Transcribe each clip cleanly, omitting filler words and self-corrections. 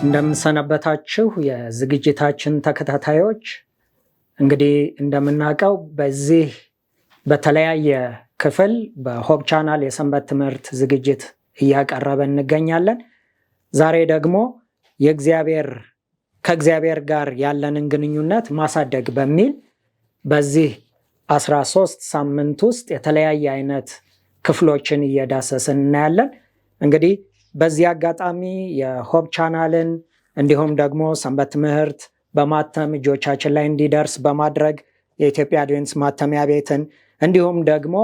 እንደምንሰነበታችሁ የዝግጅታችን ተከታታዮች እንግዲህ እንደምናውቀው በዚህ በተለያየ ክፍል በሆፕ ቻናል የሰንበት ትምህርት ዝግጅት እያቀረበን እንገኛለን። ዛሬ ደግሞ ከእግዚአብሔር ጋር ያለንን ግንኙነት ማሳደግ በሚል በዚህ 13 ሳምንት ውስጥ የተለያየ አይነት ክፍሎችን እየዳሰስን እናያለን። እንግዲህ በዚህ አጋጣሚ የሆፕ ቻናልን እንዲሁም ደግሞ ሰንበት ትምህርት በማተም እጆቻችን ላይ እንዲደርስ በማድረግ የኢትዮጵያ አድቬንቲስት ማተሚያ ቤትን እንዲሁም ደግሞ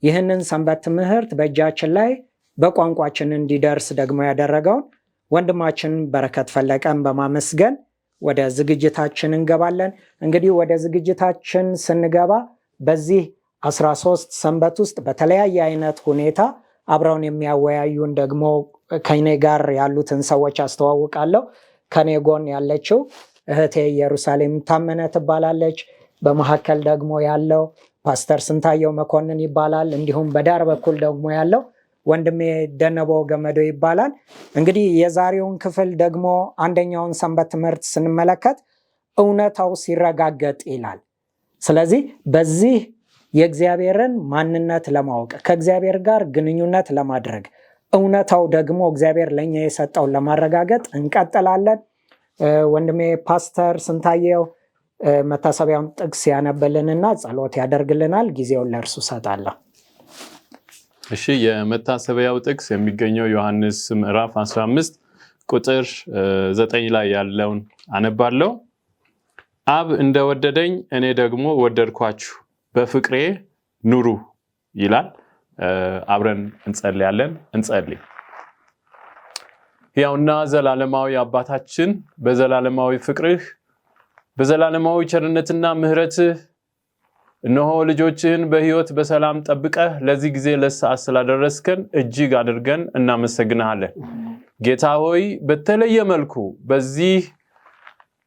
ይህንን ሰንበት ትምህርት በእጃችን ላይ በቋንቋችን እንዲደርስ ደግሞ ያደረገውን ወንድማችን በረከት ፈለቀን በማመስገን ወደ ዝግጅታችን እንገባለን። እንግዲህ ወደ ዝግጅታችን ስንገባ በዚህ 13 ሰንበት ውስጥ በተለያየ አይነት ሁኔታ አብረውን የሚያወያዩን ደግሞ ከኔ ጋር ያሉትን ሰዎች አስተዋውቃለሁ። ከኔ ጎን ያለችው እህቴ ኢየሩሳሌም ታመነ ትባላለች። በመካከል ደግሞ ያለው ፓስተር ስንታየው መኮንን ይባላል። እንዲሁም በዳር በኩል ደግሞ ያለው ወንድሜ ደነቦ ገመዶ ይባላል። እንግዲህ የዛሬውን ክፍል ደግሞ አንደኛውን ሰንበት ትምህርት ስንመለከት እውነታው ሲረጋገጥ ይላል። ስለዚህ በዚህ የእግዚአብሔርን ማንነት ለማወቅ ከእግዚአብሔር ጋር ግንኙነት ለማድረግ እውነታው ደግሞ እግዚአብሔር ለኛ የሰጠውን ለማረጋገጥ እንቀጥላለን። ወንድሜ ፓስተር ስንታየው መታሰቢያውን ጥቅስ ያነብልንና ጸሎት ያደርግልናል። ጊዜውን ለእርሱ ሰጣለሁ። እሺ፣ የመታሰቢያው ጥቅስ የሚገኘው ዮሐንስ ምዕራፍ 15 ቁጥር 9 ላይ ያለውን አነባለሁ። አብ እንደወደደኝ እኔ ደግሞ ወደድኳችሁ፣ በፍቅሬ ኑሩ ይላል። አብረን እንጸልያለን። እንጸልይ። ሕያውና ዘላለማዊ አባታችን በዘላለማዊ ፍቅርህ በዘላለማዊ ቸርነትና ምሕረትህ እነሆ ልጆችህን በሕይወት በሰላም ጠብቀህ ለዚህ ጊዜ ለሰዓት ስላደረስከን እጅግ አድርገን እናመሰግንሃለን። ጌታ ሆይ በተለየ መልኩ በዚህ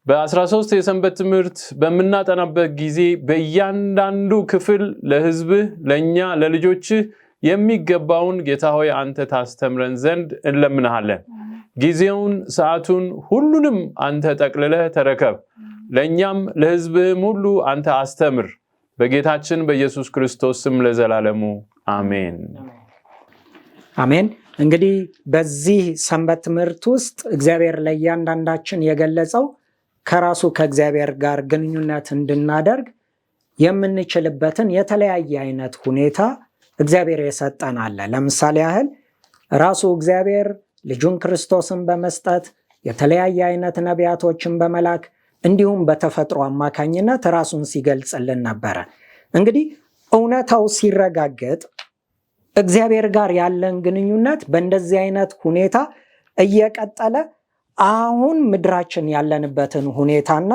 በ13 የሰንበት ትምህርት በምናጠናበት ጊዜ በእያንዳንዱ ክፍል ለሕዝብህ ለኛ ለልጆችህ የሚገባውን ጌታ ሆይ አንተ ታስተምረን ዘንድ እንለምንሃለን። ጊዜውን ሰዓቱን ሁሉንም አንተ ጠቅልለህ ተረከብ። ለኛም ለሕዝብህም ሁሉ አንተ አስተምር። በጌታችን በኢየሱስ ክርስቶስ ስም ለዘላለሙ አሜን። አሜን። እንግዲህ በዚህ ሰንበት ትምህርት ውስጥ እግዚአብሔር ለእያንዳንዳችን የገለጸው ከራሱ ከእግዚአብሔር ጋር ግንኙነት እንድናደርግ የምንችልበትን የተለያየ አይነት ሁኔታ እግዚአብሔር የሰጠን አለ። ለምሳሌ ያህል ራሱ እግዚአብሔር ልጁን ክርስቶስን በመስጠት የተለያየ አይነት ነቢያቶችን በመላክ እንዲሁም በተፈጥሮ አማካኝነት ራሱን ሲገልጽልን ነበረ። እንግዲህ እውነታው ሲረጋገጥ እግዚአብሔር ጋር ያለን ግንኙነት በእንደዚህ አይነት ሁኔታ እየቀጠለ አሁን ምድራችን ያለንበትን ሁኔታና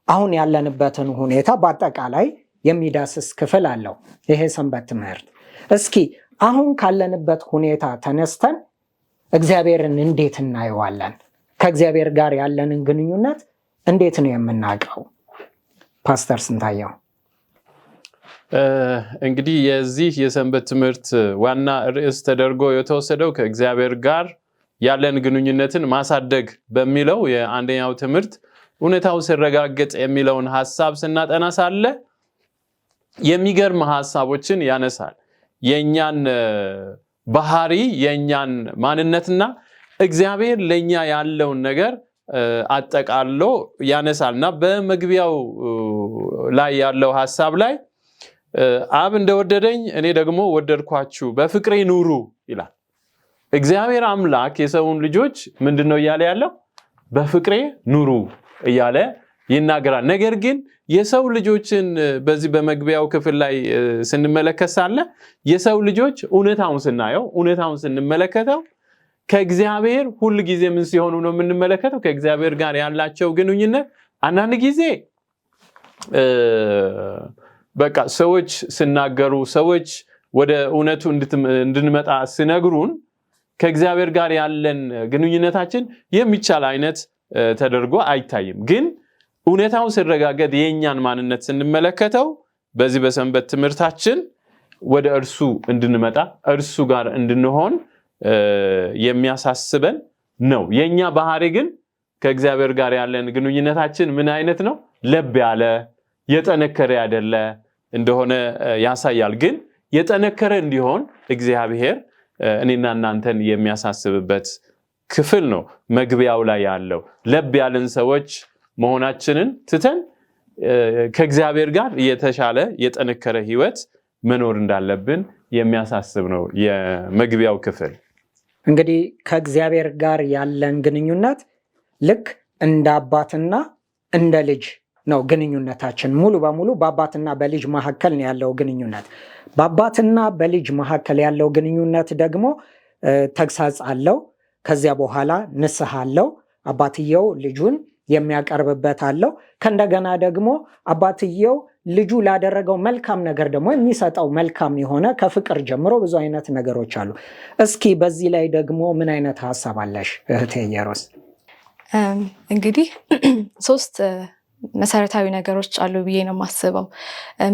አሁን ያለንበትን ሁኔታ በአጠቃላይ የሚዳስስ ክፍል አለው ይሄ ሰንበት ትምህርት። እስኪ አሁን ካለንበት ሁኔታ ተነስተን እግዚአብሔርን እንዴት እናየዋለን? ከእግዚአብሔር ጋር ያለንን ግንኙነት እንዴት ነው የምናውቀው? ፓስተር ስንታየው። እንግዲህ የዚህ የሰንበት ትምህርት ዋና ርዕስ ተደርጎ የተወሰደው ከእግዚአብሔር ጋር ያለን ግንኙነትን ማሳደግ በሚለው የአንደኛው ትምህርት እውነታው ሲረጋገጥ የሚለውን ሐሳብ ስናጠና ሳለ የሚገርም ሐሳቦችን ያነሳል። የኛን ባህሪ የኛን ማንነትና እግዚአብሔር ለኛ ያለውን ነገር አጠቃሎ ያነሳልና በመግቢያው ላይ ያለው ሐሳብ ላይ አብ እንደወደደኝ እኔ ደግሞ ወደድኳችሁ፣ በፍቅሬ ኑሩ ይላል። እግዚአብሔር አምላክ የሰውን ልጆች ምንድነው እያለ ያለው? በፍቅሬ ኑሩ እያለ ይናገራል። ነገር ግን የሰው ልጆችን በዚህ በመግቢያው ክፍል ላይ ስንመለከት ሳለ የሰው ልጆች እውነታውን ስንመለከተው ከእግዚአብሔር ሁሉ ጊዜ ምን ሲሆኑ ነው የምንመለከተው? ከእግዚአብሔር ጋር ያላቸው ግንኙነት አንዳንድ ጊዜ በቃ ሰዎች ሲናገሩ ሰዎች ወደ እውነቱ እንድንመጣ ሲነግሩን ከእግዚአብሔር ጋር ያለን ግንኙነታችን የሚቻል አይነት ተደርጎ አይታይም። ግን እውነታው ሲረጋገጥ የኛን ማንነት ስንመለከተው በዚህ በሰንበት ትምህርታችን ወደ እርሱ እንድንመጣ እርሱ ጋር እንድንሆን የሚያሳስበን ነው። የኛ ባህሪ ግን ከእግዚአብሔር ጋር ያለን ግንኙነታችን ምን አይነት ነው? ለብ ያለ የጠነከረ አይደለ እንደሆነ ያሳያል። ግን የጠነከረ እንዲሆን እግዚአብሔር እኔና እናንተን የሚያሳስብበት ክፍል ነው መግቢያው ላይ ያለው። ለብ ያለን ሰዎች መሆናችንን ትተን ከእግዚአብሔር ጋር የተሻለ የጠነከረ ህይወት መኖር እንዳለብን የሚያሳስብ ነው የመግቢያው ክፍል። እንግዲህ ከእግዚአብሔር ጋር ያለን ግንኙነት ልክ እንደ አባትና እንደ ልጅ ነው ግንኙነታችን። ሙሉ በሙሉ በአባትና በልጅ መካከል ነው ያለው ግንኙነት። በአባትና በልጅ መካከል ያለው ግንኙነት ደግሞ ተግሳጽ አለው። ከዚያ በኋላ ንስሐ አለው። አባትየው ልጁን የሚያቀርብበት አለው። ከእንደገና ደግሞ አባትየው ልጁ ላደረገው መልካም ነገር ደግሞ የሚሰጠው መልካም የሆነ ከፍቅር ጀምሮ ብዙ አይነት ነገሮች አሉ። እስኪ በዚህ ላይ ደግሞ ምን አይነት ሀሳብ አለሽ እህቴ ኢየሩስ? እንግዲህ 3 መሰረታዊ ነገሮች አሉ ብዬ ነው የማስበው።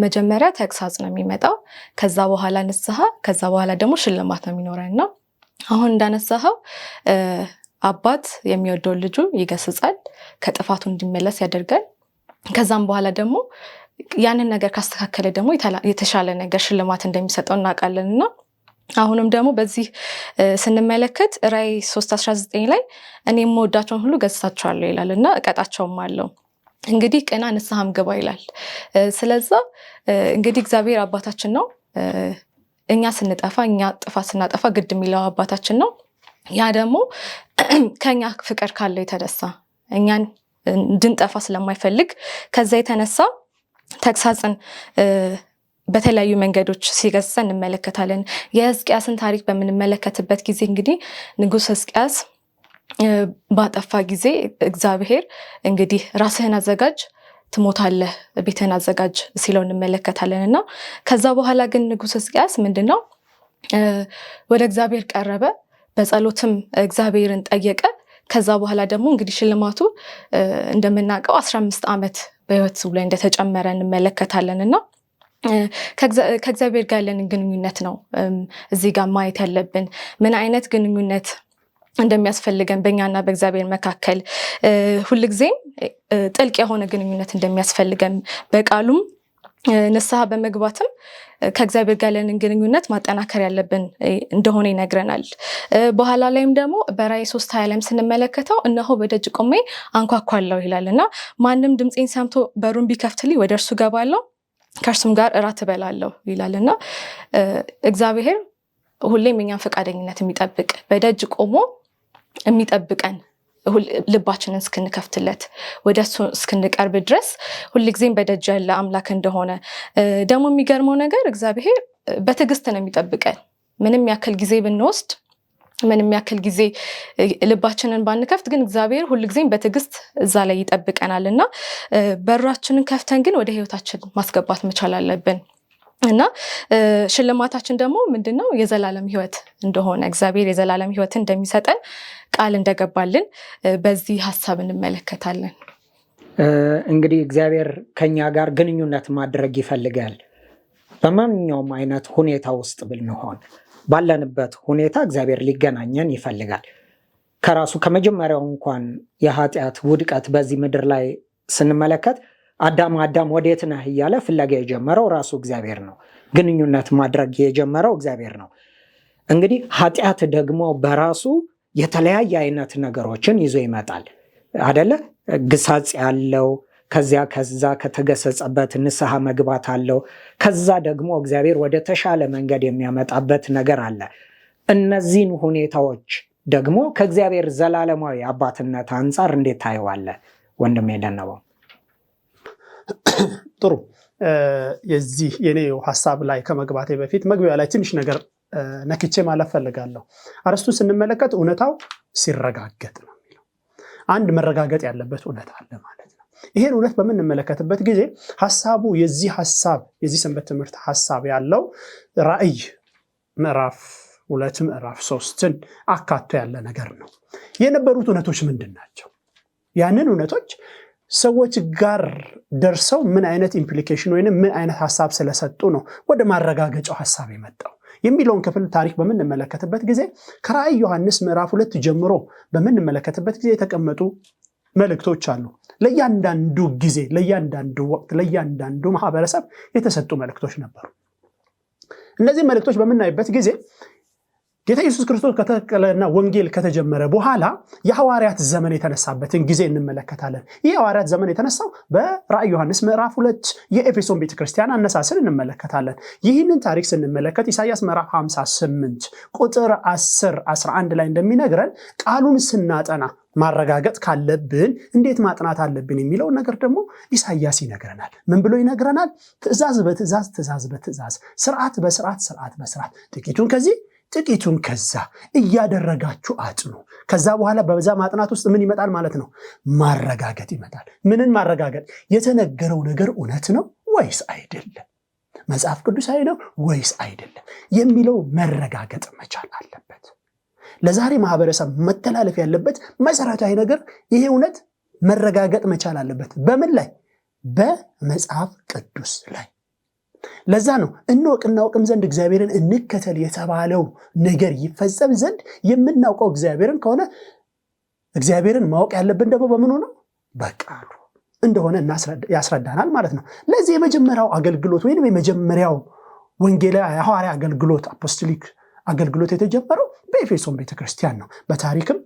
መጀመሪያ ተግሳጽ ነው የሚመጣው፣ ከዛ በኋላ ንስሐ፣ ከዛ በኋላ ደግሞ ሽልማት ነው የሚኖረንና አሁን እንዳነሳኸው አባት የሚወደውን ልጁ ይገስጻል፣ ከጥፋቱ እንዲመለስ ያደርጋል። ከዛም በኋላ ደግሞ ያንን ነገር ካስተካከለ ደግሞ የተሻለ ነገር ሽልማት እንደሚሰጠው እናውቃለንና አሁንም ደግሞ በዚህ ስንመለከት ራዕይ 3:19 ላይ እኔ የምወዳቸውን ሁሉ ገስጻቸዋለሁ ይላልና እቀጣቸውም አለው። እንግዲህ ቅና ንስሐም ግባ ይላል። ስለዛ እንግዲህ እግዚአብሔር አባታችን ነው። እኛ ስንጠፋ እኛ ጥፋት ስናጠፋ ግድ የሚለው አባታችን ነው። ያ ደግሞ ከኛ ፍቅር ካለው የተነሳ እኛን እንድንጠፋ ስለማይፈልግ ከዛ የተነሳ ተግሳጽን በተለያዩ መንገዶች ሲገስጸን እንመለከታለን። የሕዝቅያስን ታሪክ በምንመለከትበት ጊዜ እንግዲህ ንጉሥ ሕዝቅያስ ባጠፋ ጊዜ እግዚአብሔር እንግዲህ ራስህን አዘጋጅ ትሞታለህ፣ ቤትህን አዘጋጅ ሲለው እንመለከታለንና ከዛ በኋላ ግን ንጉሥ ሕዝቅያስ ምንድነው ወደ እግዚአብሔር ቀረበ፣ በጸሎትም እግዚአብሔርን ጠየቀ። ከዛ በኋላ ደግሞ እንግዲህ ሽልማቱ እንደምናውቀው 15 ዓመት በህይወቱ ላይ እንደተጨመረ እንመለከታለንና ከእግዚአብሔር ጋር ያለን ግንኙነት ነው እዚህ ጋር ማየት ያለብን። ምን አይነት ግንኙነት እንደሚያስፈልገን በእኛና በእግዚአብሔር መካከል ሁልጊዜም ጥልቅ የሆነ ግንኙነት እንደሚያስፈልገን በቃሉም ንስሐ በመግባትም ከእግዚአብሔር ጋር ያለን ግንኙነት ማጠናከር ያለብን እንደሆነ ይነግረናል። በኋላ ላይም ደግሞ በራዕይ 3:20 ላይም ስንመለከተው እነሆ በደጅ ቆሜ አንኳኳለሁ ይላልና ማንም ድምፄን ሰምቶ በሩን ቢከፍትልኝ ወደ እርሱ ገባለሁ፣ ከእርሱም ጋር እራት እበላለሁ ይላልና እግዚአብሔር ሁሌም የኛን ፈቃደኝነት የሚጠብቅ በደጅ ቆሞ የሚጠብቀን ልባችንን እስክንከፍትለት ወደሱ እስክንቀርብ ድረስ ሁልጊዜም በደጅ ያለ አምላክ እንደሆነ ደግሞ የሚገርመው ነገር እግዚአብሔር በትዕግስት ነው የሚጠብቀን። ምንም ያክል ጊዜ ብንወስድ፣ ምንም ያክል ጊዜ ልባችንን ባንከፍት ግን እግዚአብሔር ሁልጊዜም በትዕግስት እዛ ላይ ይጠብቀናልና በራችንን ከፍተን ግን ወደ ህይወታችን ማስገባት መቻል አለብን። እና ሽልማታችን ደግሞ ምንድነው? የዘላለም ህይወት እንደሆነ እግዚአብሔር የዘላለም ህይወትን እንደሚሰጠን ቃል እንደገባልን በዚህ ሐሳብ እንመለከታለን። እንግዲህ እግዚአብሔር ከኛ ጋር ግንኙነት ማድረግ ይፈልጋል። በማንኛውም አይነት ሁኔታ ውስጥ ብንሆን ባለንበት ሁኔታ እግዚአብሔር ሊገናኘን ይፈልጋል። ከራሱ ከመጀመሪያው እንኳን የኃጢአት ውድቀት በዚህ ምድር ላይ ስንመለከት አዳም ወዴት ነህ እያለ ፍለጋ የጀመረው ራሱ እግዚአብሔር ነው። ግንኙነት ማድረግ የጀመረው እግዚአብሔር ነው። እንግዲህ ኃጢአት ደግሞ በራሱ የተለያየ አይነት ነገሮችን ይዞ ይመጣል አደለ? ግሳጽ ያለው፣ ከዛ ከተገሰጸበት ንስሐ መግባት አለው። ከዛ ደግሞ እግዚአብሔር ወደ ተሻለ መንገድ የሚያመጣበት ነገር አለ። እነዚህን ሁኔታዎች ደግሞ ከእግዚአብሔር ዘላለማዊ አባትነት አንጻር እንዴት ታየዋለህ ወንድሜ ደነበው? ጥሩ። የዚህ የኔው ሐሳብ ላይ ከመግባቴ በፊት መግቢያ ላይ ትንሽ ነገር ነክቼ ማለፍ ፈልጋለሁ። አርስቱን ስንመለከት እውነታው ሲረጋገጥ ነው የሚለው። አንድ መረጋገጥ ያለበት እውነት አለ ማለት ነው። ይሄን እውነት በምንመለከትበት ጊዜ ሐሳቡ የዚህ ሰንበት ትምህርት ሐሳብ ያለው ራዕይ ምዕራፍ 2 ምዕራፍ 3ን አካቶ ያለ ነገር ነው። የነበሩት እውነቶች ምንድን ናቸው? ያንን እውነቶች ሰዎች ጋር ደርሰው ምን አይነት ኢምፕሊኬሽን ወይንም ምን አይነት ሐሳብ ስለሰጡ ነው ወደ ማረጋገጫው ሐሳብ የመጣው የሚለውን ክፍል ታሪክ በምንመለከትበት ጊዜ ከራዕይ ዮሐንስ ምዕራፍ 2 ጀምሮ በምንመለከትበት ጊዜ የተቀመጡ መልእክቶች አሉ። ለእያንዳንዱ ጊዜ፣ ለእያንዳንዱ ወቅት፣ ለእያንዳንዱ ማህበረሰብ የተሰጡ መልእክቶች ነበሩ። እነዚህ መልእክቶች በምናይበት ጊዜ ጌታ ኢየሱስ ክርስቶስ ከተቀለና ወንጌል ከተጀመረ በኋላ የሐዋርያት ዘመን የተነሳበትን ጊዜ እንመለከታለን። ይህ የሐዋርያት ዘመን የተነሳው በራእይ ዮሐንስ ምዕራፍ 2 የኤፌሶን ቤተክርስቲያን አነሳስን እንመለከታለን። ይህንን ታሪክ ስንመለከት ኢሳይያስ ምዕራፍ 58 ቁጥር 10-11 ላይ እንደሚነግረን ቃሉን ስናጠና ማረጋገጥ ካለብን እንዴት ማጥናት አለብን የሚለው ነገር ደግሞ ኢሳይያስ ይነግረናል። ምን ብሎ ይነግረናል? ትእዛዝ በትእዛዝ፣ ትእዛዝ በትእዛዝ፣ ስርዓት በስርዓት፣ ስርዓት በስርዓት፣ ጥቂቱን ከዚህ ጥቂቱን ከዛ እያደረጋችሁ አጥኑ። ከዛ በኋላ በዛ ማጥናት ውስጥ ምን ይመጣል ማለት ነው? ማረጋገጥ ይመጣል። ምንን ማረጋገጥ? የተነገረው ነገር እውነት ነው ወይስ አይደለም? መጽሐፍ ቅዱሳዊ ነው ወይስ አይደለም የሚለው መረጋገጥ መቻል አለበት። ለዛሬ ማህበረሰብ መተላለፍ ያለበት መሰረታዊ ነገር ይሄ እውነት መረጋገጥ መቻል አለበት። በምን ላይ? በመጽሐፍ ቅዱስ ላይ። ለዛ ነው እናውቅም ዘንድ እግዚአብሔርን እንከተል የተባለው ነገር ይፈጸም ዘንድ የምናውቀው እግዚአብሔርን ከሆነ እግዚአብሔርን ማወቅ ያለብን ደግሞ በምን ነው? በቃሉ እንደሆነ ያስረዳናል ማለት ነው። ለዚህ የመጀመሪያው አገልግሎት ወይንም የመጀመሪያው ወንጌላዊ ሐዋርያ አገልግሎት አፖስቶሊክ አገልግሎት የተጀመረው በኤፌሶን ቤተክርስቲያን ነው። በታሪክም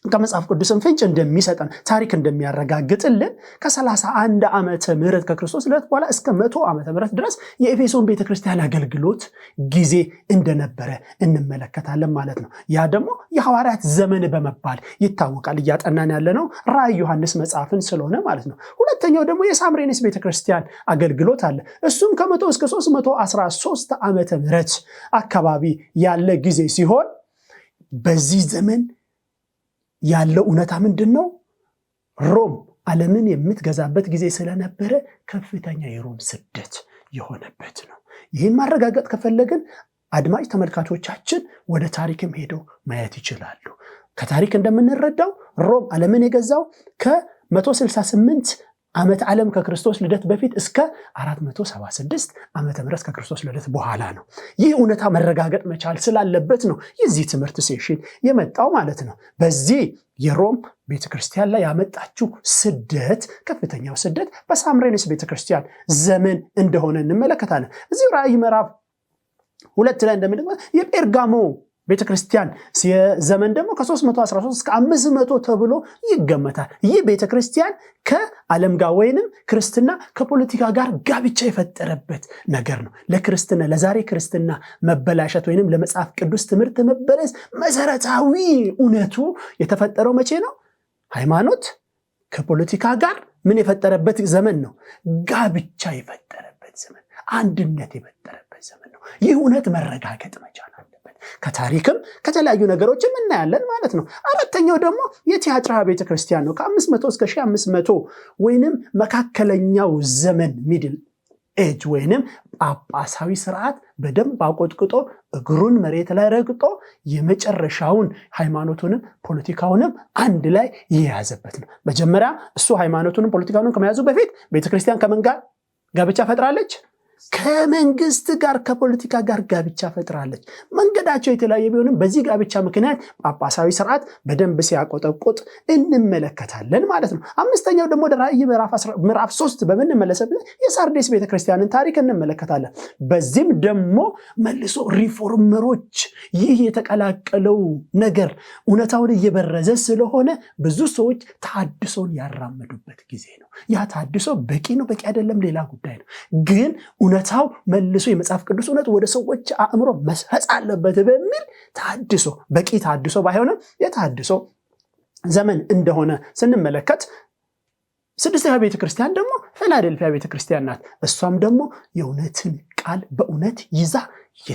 ከመጽሐፍ ቅዱስም ፍንጭ እንደሚሰጠን ታሪክ እንደሚያረጋግጥልን ከ31 ዓመተ ምህረት ከክርስቶስ ልደት በኋላ እስከ 100 ዓመተ ምህረት ድረስ የኤፌሶን ቤተክርስቲያን አገልግሎት ጊዜ እንደነበረ እንመለከታለን ማለት ነው። ያ ደግሞ የሐዋርያት ዘመን በመባል ይታወቃል። እያጠናን ያለነው ራእይ ዮሐንስ መጽሐፍን ስለሆነ ማለት ነው። ሁለተኛው ደግሞ የሳምሬኒስ ቤተክርስቲያን አገልግሎት አለ። እሱም ከ100 እስከ 313 ዓመተ ምህረት አካባቢ ያለ ጊዜ ሲሆን በዚህ ዘመን ያለው እውነታ ምንድነው? ሮም ዓለምን የምትገዛበት ጊዜ ስለነበረ ከፍተኛ የሮም ስደት የሆነበት ነው። ይህን ማረጋገጥ ከፈለግን አድማጭ ተመልካቾቻችን ወደ ታሪክም ሄደው ማየት ይችላሉ። ከታሪክ እንደምንረዳው ሮም ዓለምን የገዛው ከ168 ዓመት ዓለም ከክርስቶስ ልደት በፊት እስከ 476 ዓመተ ምህረት ከክርስቶስ ልደት በኋላ ነው። ይህ እውነታ መረጋገጥ መቻል ስላለበት ነው የዚህ ትምህርት ሴሽን የመጣው ማለት ነው። በዚህ የሮም ቤተክርስቲያን ላይ ያመጣችው ስደት ከፍተኛው ስደት በሳምሬኒስ ቤተክርስቲያን ዘመን እንደሆነ እንመለከታለን። እዚህ ራእይ ምዕራፍ 2 ላይ እንደምንመለከተው የጴርጋሞ ቤተክርስቲያን ዘመን ደግሞ ከ313 እስከ 500 ተብሎ ይገመታል። ይህ ቤተክርስቲያን ከዓለም ጋር ወይንም ክርስትና ከፖለቲካ ጋር ጋብቻ የፈጠረበት ነገር ነው። ለክርስትና ለዛሬ ክርስትና መበላሸት ወይንም ለመጽሐፍ ቅዱስ ትምህርት መበለስ መሰረታዊ እውነቱ የተፈጠረው መቼ ነው? ሃይማኖት ከፖለቲካ ጋር ምን የፈጠረበት ዘመን ነው? ጋብቻ የፈጠረበት ዘመን፣ አንድነት የፈጠረበት ዘመን ነው። ይህ እውነት መረጋገጥ መቻል አለበት። ከታሪክም ከተለያዩ ነገሮችም እናያለን ማለት ነው። አራተኛው ደግሞ የቲያጥራ ቤተክርስቲያን ነው። ከ500 እስከ 1500 ወይንም መካከለኛው ዘመን ሚድል ኤጅ ወይንም ጳጳሳዊ ስርዓት በደንብ አቆጥቅጦ እግሩን መሬት ላይ ረግጦ የመጨረሻውን ሃይማኖቱንም ፖለቲካውንም አንድ ላይ የያዘበት ነው። መጀመሪያ እሱ ሃይማኖቱንም ፖለቲካውንም ከመያዙ በፊት ቤተክርስቲያን ከምን ጋር ጋብቻ ፈጥራለች? ከመንግስት ጋር ከፖለቲካ ጋር ጋብቻ ፈጥራለች። መንገዳቸው የተለያየ ቢሆንም በዚህ ጋብቻ ምክንያት ጳጳሳዊ ስርዓት በደንብ ሲያቆጠቁጥ እንመለከታለን ማለት ነው። አምስተኛው ደግሞ ራእይ ምዕራፍ 3 በምንመለስበት የሳርዴስ ቤተክርስቲያንን ታሪክ እንመለከታለን። በዚህም ደግሞ መልሶ ሪፎርመሮች ይህ የተቀላቀለው ነገር እውነታውን እየበረዘ ስለሆነ ብዙ ሰዎች ተሐድሶን ያራመዱበት ጊዜ ነው። ያ ተሐድሶ በቂ ነው በቂ አይደለም ሌላ ጉዳይ ነው። ግን እውነታው መልሶ የመጽሐፍ ቅዱስ እውነት ወደ ሰዎች አእምሮ መስፈጽ አለበት በሚል ተሐድሶ በቂ ተሐድሶ ባይሆንም የተሐድሶ ዘመን እንደሆነ ስንመለከት ስድስተኛው ቤተክርስቲያን ደግሞ ፊላዴልፊያ ቤተክርስቲያን ናት። እሷም ደግሞ የእውነትን ቃል በእውነት ይዛ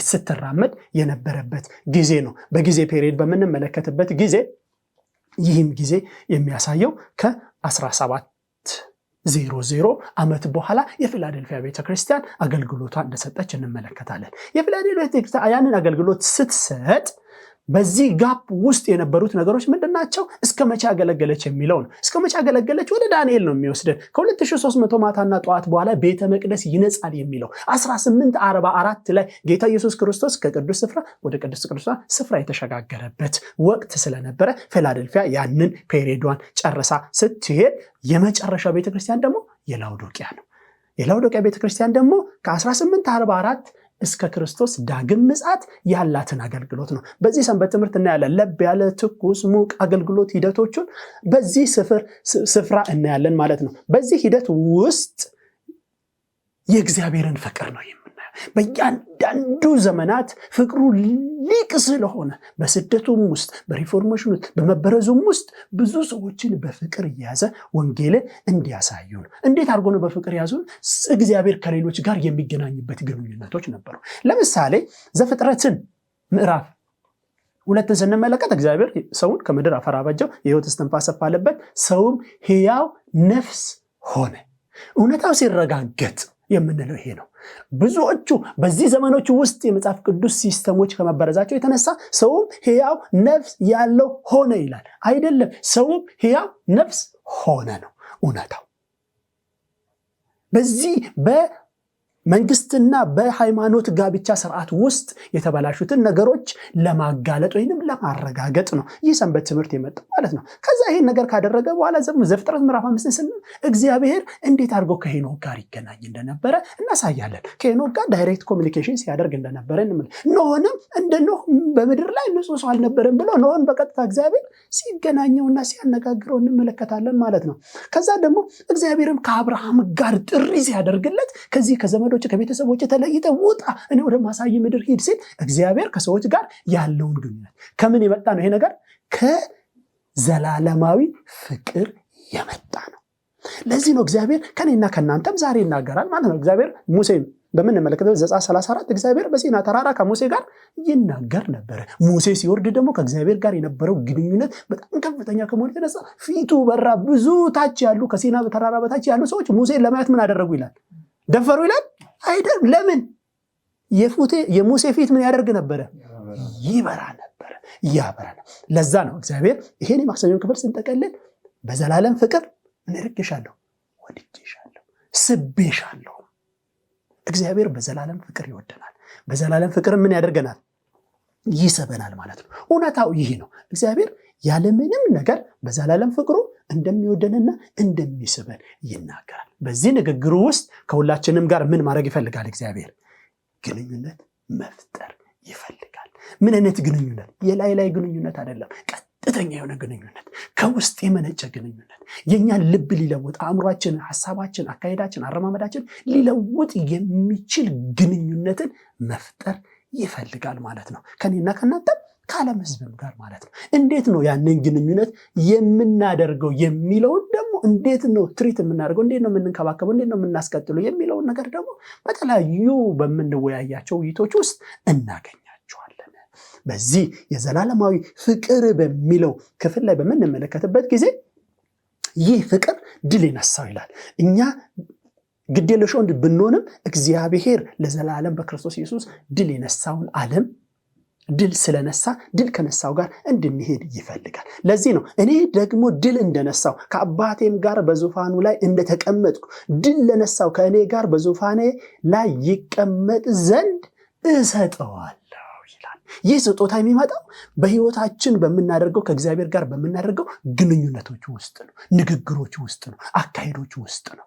ስትራመድ የነበረበት ጊዜ ነው። በጊዜ ፔሪየድ በምንመለከትበት ጊዜ ይህም ጊዜ የሚያሳየው ከ1700 ዓመት በኋላ የፊላዴልፊያ ቤተክርስቲያን አገልግሎቷ እንደሰጠች እንመለከታለን። የፊላዴልፊያ ቤተክርስቲያን ያንን አገልግሎት ስትሰጥ በዚህ ጋፕ ውስጥ የነበሩት ነገሮች ምንድናቸው? እስከ መቼ አገለገለች የሚለው ነው። እስከ መቼ አገለገለች? ወደ ዳንኤል ነው የሚወስደን። ከ2300 ማታና ጠዋት በኋላ ቤተ መቅደስ ይነጻል የሚለው 1844 ላይ ጌታ ኢየሱስ ክርስቶስ ከቅዱስ ስፍራ ወደ ቅዱስ ቅዱሳን ስፍራ የተሸጋገረበት ወቅት ስለነበረ ፊላደልፊያ ያንን ፔሪዮዷን ጨርሳ ስትሄድ የመጨረሻው ቤተክርስቲያን ደግሞ የላውዶቂያ ነው። የላውዶቂያ ቤተክርስቲያን ደግሞ ከ1844 እስከ ክርስቶስ ዳግም ምጽአት ያላትን አገልግሎት ነው። በዚህ ሰንበት ትምህርት እናያለን። ለብ ያለ ትኩስ ሙቅ አገልግሎት ሂደቶቹን በዚህ ስፍራ እናያለን ማለት ነው። በዚህ ሂደት ውስጥ የእግዚአብሔርን ፍቅር ነው የምናየው። በእያንዳንዱ ዘመናት ፍቅሩ ሊቅ ስለሆነ በስደቱም ውስጥ በሪፎርሜሽኑ በመበረዙም ውስጥ ብዙ ሰዎችን በፍቅር እየያዘ ወንጌልን እንዲያሳዩ ነው። እንዴት አድርጎ ነው በፍቅር ያዙን? እግዚአብሔር ከሌሎች ጋር የሚገናኝበት ግንኙነቶች ነበሩ። ለምሳሌ ዘፍጥረትን ምዕራፍ 2 ስንመለከት እግዚአብሔር ሰውን ከምድር አፈር አበጀው፣ የሕይወት እስትንፋስ አለበት፣ ሰውም ሕያው ነፍስ ሆነ። እውነታው ሲረጋገጥ የምንለው ይሄ ነው። ብዙዎቹ በዚህ ዘመኖች ውስጥ የመጽሐፍ ቅዱስ ሲስተሞች ከመበረዛቸው የተነሳ ሰውም ሕያው ነፍስ ያለው ሆነ ይላል። አይደለም፣ ሰውም ሕያው ነፍስ ሆነ ነው እውነታው። በዚህ በመንግስትና በሃይማኖት ጋብቻ ስርዓት ውስጥ የተበላሹትን ነገሮች ለማጋለጥ ወይንም ለማረጋገጥ ነው ይህ ሰንበት ትምህርት የመጣው ማለት ነው። ከዛ ይሄን ነገር ካደረገ በኋላ ዘፍጥረት ምዕራፍ 5 ስንል እግዚአብሔር እንዴት አድርጎ ከሄኖክ ጋር ይገናኝ እንደነበረ እናሳያለን። ከሄኖክ ጋር ዳይሬክት ኮሚኒኬሽን ሲያደርግ እንደነበረ ኖህንም እንደ ኖህ በምድር ላይ ንጹህ ሰው አልነበረም ብሎ ኖህን በቀጥታ እግዚአብሔር ሲገናኘውና ሲያነጋግረው እንመለከታለን ማለት ነው። ከዛ ደግሞ እግዚአብሔርም ከአብርሃም ጋር ጥሪ ሲያደርግለት ከዚህ ከዘመዶች ከቤተሰቦች ተለይተ ውጣ፣ እኔ ወደ ማሳይ ምድር ሂድ ሲል እግዚአብሔር ከሰዎች ጋር ያለውን ግንኙነት ከምን የመጣ ነው? ይሄ ነገር ከዘላለማዊ ፍቅር የመጣ ነው። ለዚህ ነው እግዚአብሔር ከኔና ከናንተም ዛሬ ይናገራል ማለት ነው። እግዚአብሔር ሙሴን በምንመለከተው ዘጸአት 34 እግዚአብሔር በሲና ተራራ ከሙሴ ጋር ይናገር ነበረ። ሙሴ ሲወርድ ደግሞ ከእግዚአብሔር ጋር የነበረው ግንኙነት በጣም ከፍተኛ ከመሆኑ የተነሳ ፊቱ በራ። ብዙ ታች ያሉ ከሲና ተራራ በታች ያሉ ሰዎች ሙሴን ለማየት ምን አደረጉ ይላል? ደፈሩ ይላል አይደል? ለምን? የሙሴ ፊት ምን ያደርግ ነበረ? ይበራ ነበረ፣ ያበራ ነበር። ለዛ ነው እግዚአብሔር ይሄን የማክሰኞን ክፍል ስንጠቀልል በዘላለም ፍቅር እንርግሻለሁ፣ ወድጄሻለሁ፣ ስቤሻለሁ። እግዚአብሔር በዘላለም ፍቅር ይወደናል። በዘላለም ፍቅር ምን ያደርገናል? ይስበናል ማለት ነው። እውነታው ይሄ ነው። እግዚአብሔር ያለምንም ነገር በዘላለም ፍቅሩ እንደሚወደንና እንደሚስበን ይናገራል። በዚህ ንግግሩ ውስጥ ከሁላችንም ጋር ምን ማድረግ ይፈልጋል? እግዚአብሔር ግንኙነት መፍጠር ይፈልጋል። ምን አይነት ግንኙነት? የላይ ላይ ግንኙነት አይደለም፣ ቀጥተኛ የሆነ ግንኙነት፣ ከውስጥ የመነጨ ግንኙነት፣ የኛን ልብ ሊለውጥ አእምሯችን፣ ሐሳባችን፣ አካሄዳችን፣ አረማመዳችን ሊለውጥ የሚችል ግንኙነትን መፍጠር ይፈልጋል ማለት ነው። ከኔና ከናንተ ከዓለም ሕዝብም ጋር ማለት ነው። እንዴት ነው ያንን ግንኙነት የምናደርገው የሚለውን ደግሞ እንዴት ነው ትሪት የምናደርገው፣ እንዴት ነው የምንከባከበው፣ እንዴት ነው የምናስቀጥለው የሚለውን ነገር ደግሞ በተለያዩ በምንወያያቸው ውይይቶች ውስጥ እናገኛቸዋለን። በዚህ የዘላለማዊ ፍቅር በሚለው ክፍል ላይ በምንመለከትበት ጊዜ ይህ ፍቅር ድል ይነሳው ይላል። እኛ ግዴለሽ ወንድ ብንሆንም እግዚአብሔር ለዘላለም በክርስቶስ ኢየሱስ ድል የነሳውን ዓለም ድል ስለነሳ ድል ከነሳው ጋር እንድንሄድ ይፈልጋል። ለዚህ ነው እኔ ደግሞ ድል እንደነሳው ከአባቴም ጋር በዙፋኑ ላይ እንደተቀመጥኩ ድል ለነሳው ከእኔ ጋር በዙፋኔ ላይ ይቀመጥ ዘንድ እሰጠዋለሁ ይላል። ይህ ስጦታ የሚመጣው በሕይወታችን በምናደርገው ከእግዚአብሔር ጋር በምናደርገው ግንኙነቶች ውስጥ ነው፣ ንግግሮች ውስጥ ነው፣ አካሄዶች ውስጥ ነው።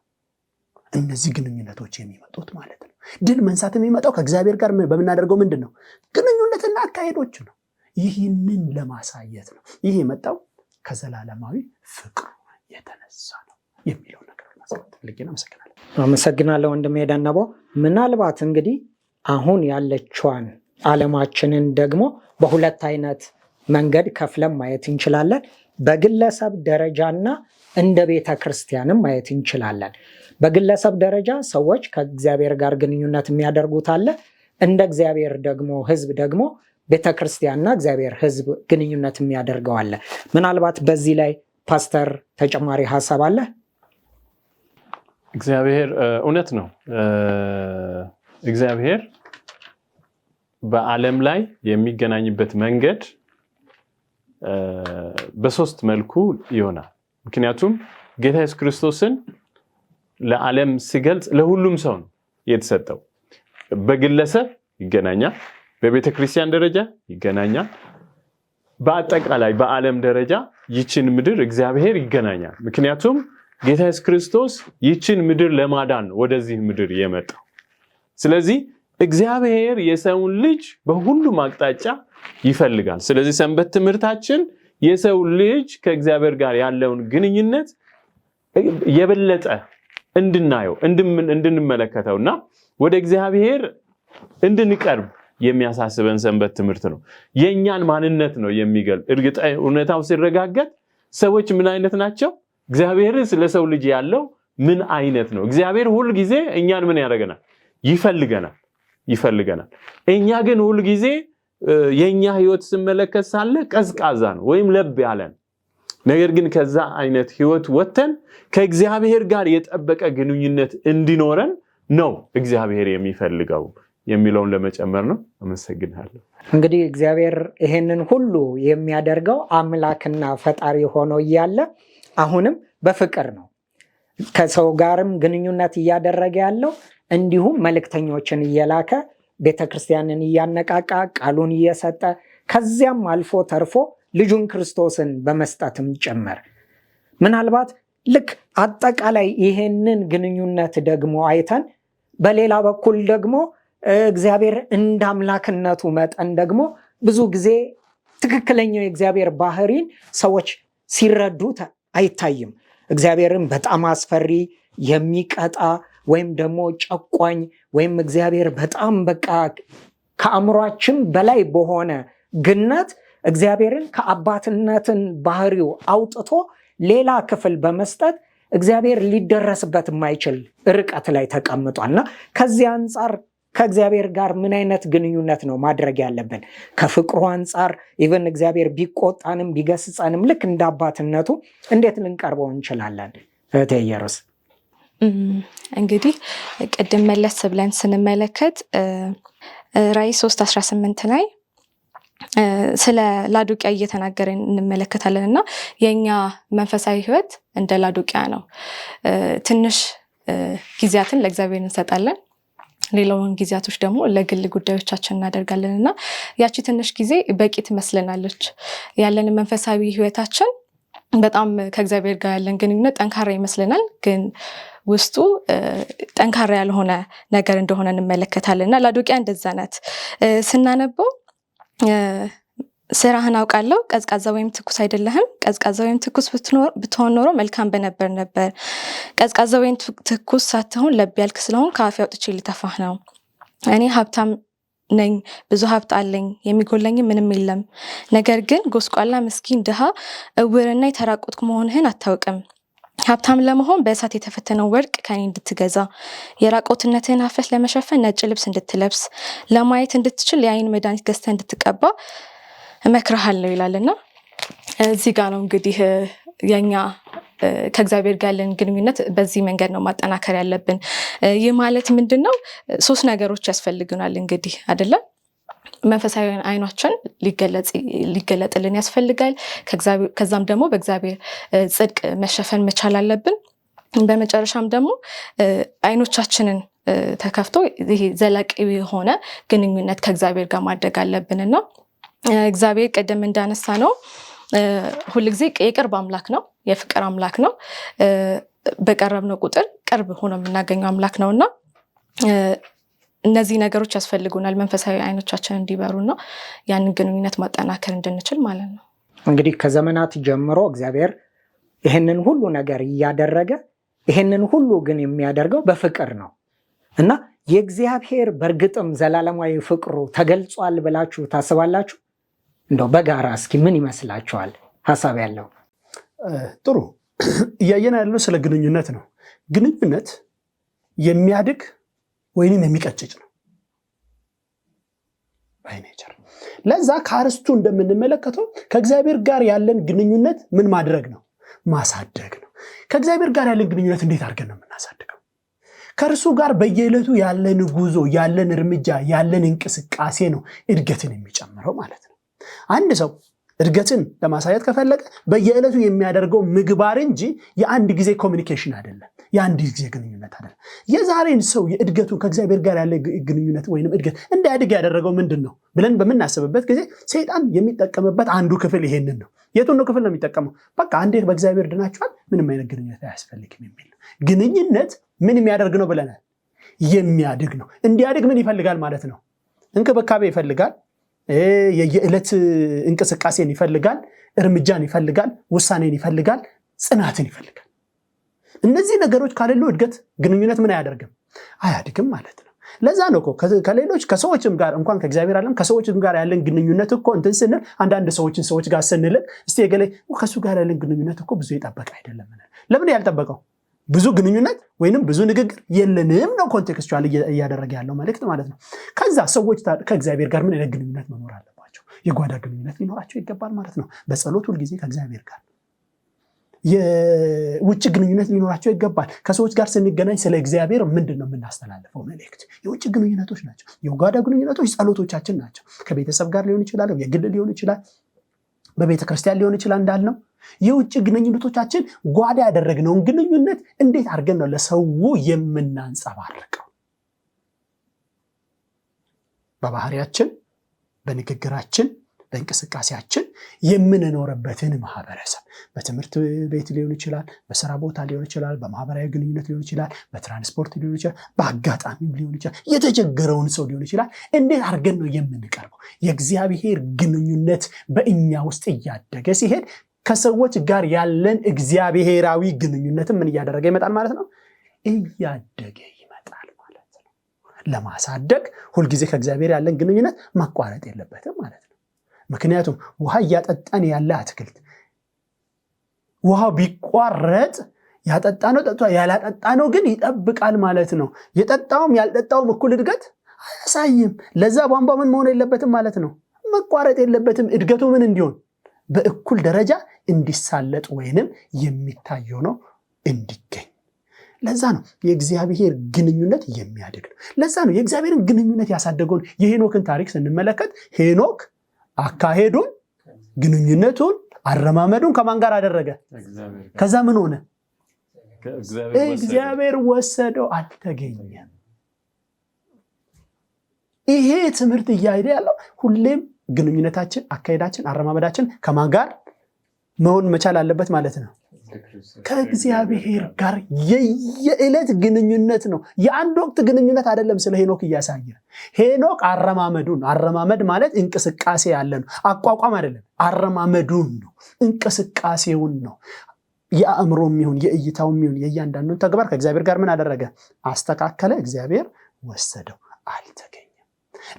እነዚህ ግንኙነቶች የሚመጡት ማለት ነው። ድል መንሳት የሚመጣው ከእግዚአብሔር ጋር በምናደርገው ምንድን ነው? ግንኙነትና አካሄዶች ነው። ይህንን ለማሳየት ነው። ይህ የመጣው ከዘላለማዊ ፍቅሩ የተነሳ ነው የሚለው ነገር አመሰግናለሁ ወንድሜ ደነቦ። ምናልባት እንግዲህ አሁን ያለችዋን ዓለማችንን ደግሞ በሁለት አይነት መንገድ ከፍለን ማየት እንችላለን። በግለሰብ ደረጃና እንደ ቤተ ክርስቲያንም ማየት እንችላለን። በግለሰብ ደረጃ ሰዎች ከእግዚአብሔር ጋር ግንኙነት የሚያደርጉት አለ። እንደ እግዚአብሔር ደግሞ ሕዝብ ደግሞ ቤተ ክርስቲያንና እግዚአብሔር ሕዝብ ግንኙነት የሚያደርገው አለ። ምናልባት በዚህ ላይ ፓስተር ተጨማሪ ሀሳብ አለ? እግዚአብሔር እውነት ነው። እግዚአብሔር በዓለም ላይ የሚገናኝበት መንገድ በሶስት መልኩ ይሆናል። ምክንያቱም ጌታ ኢየሱስ ክርስቶስን ለዓለም ሲገልጽ ለሁሉም ሰው ነው የተሰጠው። በግለሰብ ይገናኛል፣ በቤተክርስቲያን ደረጃ ይገናኛል፣ በአጠቃላይ በዓለም ደረጃ ይችን ምድር እግዚአብሔር ይገናኛል። ምክንያቱም ጌታ ኢየሱስ ክርስቶስ ይችን ምድር ለማዳን ወደዚህ ምድር የመጣው። ስለዚህ እግዚአብሔር የሰውን ልጅ በሁሉም አቅጣጫ ይፈልጋል። ስለዚህ ሰንበት ትምህርታችን የሰው ልጅ ከእግዚአብሔር ጋር ያለውን ግንኙነት የበለጠ እንድናየው እንድንመለከተውና ወደ እግዚአብሔር እንድንቀርብ የሚያሳስበን ሰንበት ትምህርት ነው። የኛን ማንነት ነው የሚገልጽ። እውነታው ሲረጋገጥ ሰዎች ምን አይነት ናቸው? እግዚአብሔርስ ለሰው ልጅ ያለው ምን አይነት ነው? እግዚአብሔር ሁሉ ጊዜ እኛን ምን ያደርገናል? ይፈልገናል። እኛ ግን ሁሉ ጊዜ የኛ ህይወት ሲመለከት ሳለ ቀዝቃዛ ነው ወይም ለብ ያለ ነው። ነገር ግን ከዛ አይነት ህይወት ወተን ከእግዚአብሔር ጋር የጠበቀ ግንኙነት እንዲኖረን ነው እግዚአብሔር የሚፈልገው የሚለውን ለመጨመር ነው። አመሰግናለሁ። እንግዲህ እግዚአብሔር ይሄንን ሁሉ የሚያደርገው አምላክና ፈጣሪ ሆኖ እያለ አሁንም በፍቅር ነው ከሰው ጋርም ግንኙነት እያደረገ ያለው። እንዲሁም መልእክተኞችን እየላከ ቤተክርስቲያንን እያነቃቃ ቃሉን እየሰጠ ከዚያም አልፎ ተርፎ ልጁን ክርስቶስን በመስጠትም ጭምር። ምናልባት ልክ አጠቃላይ ይሄንን ግንኙነት ደግሞ አይተን በሌላ በኩል ደግሞ እግዚአብሔር እንደ አምላክነቱ መጠን ደግሞ ብዙ ጊዜ ትክክለኛው የእግዚአብሔር ባህሪን ሰዎች ሲረዱት አይታይም። እግዚአብሔርን በጣም አስፈሪ፣ የሚቀጣ ወይም ደግሞ ጨቋኝ ወይም እግዚአብሔር በጣም በቃ ከአእምሯችን በላይ በሆነ ግነት እግዚአብሔርን ከአባትነትን ባህሪው አውጥቶ ሌላ ክፍል በመስጠት እግዚአብሔር ሊደረስበት የማይችል ርቀት ላይ ተቀምጧልና ከዚህ አንጻር ከእግዚአብሔር ጋር ምን አይነት ግንኙነት ነው ማድረግ ያለብን? ከፍቅሩ አንጻር ኢቨን እግዚአብሔር ቢቆጣንም ቢገስጸንም ልክ እንደ አባትነቱ እንዴት ልንቀርበው እንችላለን? እህቴ ኢየሩስ። እንግዲህ ቅድም መለስ ብለን ስንመለከት ራዕይ 3:18 ላይ ስለ ላዶቅያ እየተናገረን እንመለከታለን እና የኛ መንፈሳዊ ህይወት እንደ ላዶቅያ ነው። ትንሽ ጊዜያትን ለእግዚአብሔር እንሰጣለን፣ ሌላውን ጊዜያቶች ደግሞ ለግል ጉዳዮቻችን እናደርጋለን እና ያቺ ትንሽ ጊዜ በቂ ትመስለናለች። ያለን መንፈሳዊ ህይወታችን በጣም ከእግዚአብሔር ጋር ያለን ግንኙነት ጠንካራ ይመስለናል፣ ግን ውስጡ ጠንካራ ያልሆነ ነገር እንደሆነ እንመለከታለን እና ላዶቅያ እንደዛ ናት። ስናነበው ስራህን አውቃለሁ፣ ቀዝቃዛ ወይም ትኩስ አይደለህም። ቀዝቃዛ ወይም ትኩስ ብትሆን ኖሮ መልካም በነበር ነበር። ቀዝቃዛ ወይም ትኩስ ሳትሆን ለብ ያልክ ስለሆን ከአፌ አውጥቼ ልተፋህ ነው። እኔ ሀብታም ነኝ፣ ብዙ ሀብት አለኝ፣ የሚጎለኝ ምንም የለም። ነገር ግን ጎስቋላ፣ ምስኪን፣ ድሃ፣ እውርና የተራቆትኩ መሆንህን አታውቅም። ሀብታም ለመሆን በእሳት የተፈተነው ወርቅ ከኔ እንድትገዛ፣ የራቆትነትህን ሀፍረት ለመሸፈን ነጭ ልብስ እንድትለብስ፣ ለማየት እንድትችል የአይን መድኃኒት ገዝተህ እንድትቀባ እመክርሃለሁ ይላልና እዚህ ጋር ነው እንግዲህ የኛ ከእግዚአብሔር ጋር ያለን ግንኙነት በዚህ መንገድ ነው ማጠናከር ያለብን። ይህ ማለት ምንድነው? 3 ነገሮች ያስፈልጉናል እንግዲህ አይደለም። መንፈሳዊ አይናችን ሊገለጥልን ያስፈልጋል። ከዛም ደግሞ በእግዚአብሔር ጽድቅ መሸፈን መቻል አለብን። በመጨረሻም ደግሞ አይኖቻችንን ተከፍቶ ይሄ ዘላቂ የሆነ ግንኙነት ከእግዚአብሔር ጋር ማድረግ አለብንና እግዚአብሔር ቀደም እንዳነሳ ነው ሁልጊዜ የቅርብ አምላክ ነው፣ የፍቅር አምላክ ነው። በቀረብነው ቁጥር ቅርብ ሆኖ የምናገኘው አምላክ ነውና እነዚህ ነገሮች ያስፈልጉናል መንፈሳዊ አይኖቻችን እንዲበሩና ያንን ግንኙነት ማጠናከር እንድንችል ማለት ነው። እንግዲህ ከዘመናት ጀምሮ እግዚአብሔር ይህንን ሁሉ ነገር እያደረገ ይህንን ሁሉ ግን የሚያደርገው በፍቅር ነው እና የእግዚአብሔር በእርግጥም ዘላለማዊ ፍቅሩ ተገልጿል ብላችሁ ታስባላችሁ? እንደው በጋራ እስኪ ምን ይመስላችኋል? ሀሳብ ያለው ጥሩ። እያየን ያለው ስለ ግንኙነት ነው። ግንኙነት የሚያድግ ወይንም የሚቀጭጭ ነው ባይኔቸር። ለዛ ከአርስቱ እንደምንመለከተው ከእግዚአብሔር ጋር ያለን ግንኙነት ምን ማድረግ ነው? ማሳደግ ነው። ከእግዚአብሔር ጋር ያለን ግንኙነት እንዴት አድርገን ነው የምናሳድገው? ከእርሱ ጋር በየዕለቱ ያለን ጉዞ፣ ያለን እርምጃ፣ ያለን እንቅስቃሴ ነው እድገትን የሚጨምረው ማለት ነው። አንድ ሰው እድገትን ለማሳየት ከፈለገ በየዕለቱ የሚያደርገው ምግባር እንጂ የአንድ ጊዜ ኮሚኒኬሽን አይደለም፣ የአንድ ጊዜ ግንኙነት አይደለም። የዛሬን ሰው የእድገቱ ከእግዚአብሔር ጋር ያለ ግንኙነት ወይንም እድገት እንዳያድግ ያደረገው ምንድነው ብለን በመናስብበት ጊዜ ሰይጣን የሚጠቀምበት አንዱ ክፍል ይሄንን ነው። የቱን ክፍል ነው የሚጠቀመው? በቃ አንዴ በእግዚአብሔር ድናችኋል፣ ምንም አይነት ግንኙነት አያስፈልግም የሚል ነው። ግንኙነት ምን የሚያደርግ ነው ብለናል? የሚያድግ ነው። እንዲያድግ ምን ይፈልጋል ማለት ነው? እንክብካቤ ይፈልጋል፣ የየዕለት እንቅስቃሴን ይፈልጋል፣ እርምጃን ይፈልጋል፣ ውሳኔን ይፈልጋል፣ ጽናትን ይፈልጋል። እነዚህ ነገሮች ካሌሉ እድገት ግንኙነት ምን አያደርግም? አያድግም ማለት ነው። ለዛ ነው ከሌሎች ከሰዎችም ጋር እንኳን ከእግዚአብሔር ዓለም ከሰዎችም ጋር ያለን ግንኙነት እኮ እንትን ስንል አንዳንድ ሰዎች ጋር ስንልቅ እስቲ የገሌ ከሱ ጋር ያለን ግንኙነት እኮ ብዙ የጠበቀ አይደለም። ለምን ያልጠበቀው? ብዙ ግንኙነት ወይንም ብዙ ንግግር የለንም ነው ኮንቴክስቹዋል እያደረገ ያለው መልእክት ማለት ነው። ከዛ ሰዎች ከእግዚአብሔር ጋር ምን አይነት ግንኙነት መኖር አለባቸው? የጓዳ ግንኙነት ሊኖራቸው ይገባል ማለት ነው። በጸሎት ሁል ጊዜ ከእግዚአብሔር ጋር የውጭ ግንኙነት ሊኖራቸው ይገባል። ከሰዎች ጋር ስንገናኝ ስለ እግዚአብሔር ምንድነው የምናስተላልፈው መልእክት? የውጭ ግንኙነቶች ናቸው። የጓዳ ግንኙነቶች ጸሎቶቻችን ናቸው። ከቤተሰብ ጋር ሊሆን ይችላል፣ የግል ሊሆን ይችላል፣ በቤተክርስቲያን ሊሆን ይችላል እንዳልነው። የውጭ ግንኙነቶቻችን ጓዳ ያደረግነውን ግንኙነት እንዴት አድርገን ነው ለሰው የምናንጸባርቀው? በባህሪያችን፣ በንግግራችን፣ በእንቅስቃሴያችን የምንኖርበትን ማህበረሰብ በትምህርት ቤት ሊሆን ይችላል፣ በስራ ቦታ ሊሆን ይችላል፣ በማህበራዊ ግንኙነት ሊሆን ይችላል፣ በትራንስፖርት ሊሆን ይችላል፣ በአጋጣሚም ሊሆን ይችላል፣ የተቸገረውን ሰው ሊሆን ይችላል። እንዴት አድርገን ነው የምንቀርበው? የእግዚአብሔር ግንኙነት በእኛ ውስጥ እያደገ ሲሄድ ከሰዎች ጋር ያለን እግዚአብሔራዊ ግንኙነትን ምን እያደረገ ይመጣል ማለት ነው? እያደገ ይመጣል ማለት ነው። ለማሳደግ ሁልጊዜ ከእግዚአብሔር ያለን ግንኙነት ማቋረጥ የለበትም ማለት ነው። ምክንያቱም ውሃ እያጠጣን ያለ አትክልት ውሃው ቢቋረጥ ያጠጣነው ጠጥቷል፣ ያላጠጣነው ግን ይጠብቃል ማለት ነው። የጠጣውም ያልጠጣውም እኩል እድገት አያሳይም። ለዛ ቧንቧ ምን መሆን የለበትም ማለት ነው? መቋረጥ የለበትም። እድገቱ ምን እንዲሆን በእኩል ደረጃ እንዲሳለጥ ወይንም የሚታየው ነው እንዲገኝ። ለዛ ነው የእግዚአብሔር ግንኙነት የሚያድግ ነው። ለዛ ነው የእግዚአብሔርን ግንኙነት ያሳደገውን የሄኖክን ታሪክ ስንመለከት ሄኖክ አካሄዱን፣ ግንኙነቱን፣ አረማመዱን ከማን ጋር አደረገ? ከዛ ምን ሆነ? እግዚአብሔር ወሰደው፣ አልተገኘም። ይሄ ትምህርት እያሄደ ያለው ሁሌም ግንኙነታችን፣ አካሄዳችን፣ አረማመዳችን ከማን ጋር መሆን መቻል አለበት ማለት ነው? ከእግዚአብሔር ጋር የየዕለት ግንኙነት ነው። የአንድ ወቅት ግንኙነት አይደለም ስለ ሄኖክ እያሳየ። ሄኖክ አረማመዱን፣ አረማመድ ማለት እንቅስቃሴ ያለ ነው፣ አቋቋም አይደለም። አረማመዱን ነው፣ እንቅስቃሴውን ነው። የአእምሮም ይሁን የእይታውም ይሁን የእያንዳንዱን ተግባር ከእግዚአብሔር ጋር ምን አደረገ? አስተካከለ። እግዚአብሔር ወሰደው፣ አልተገኘም።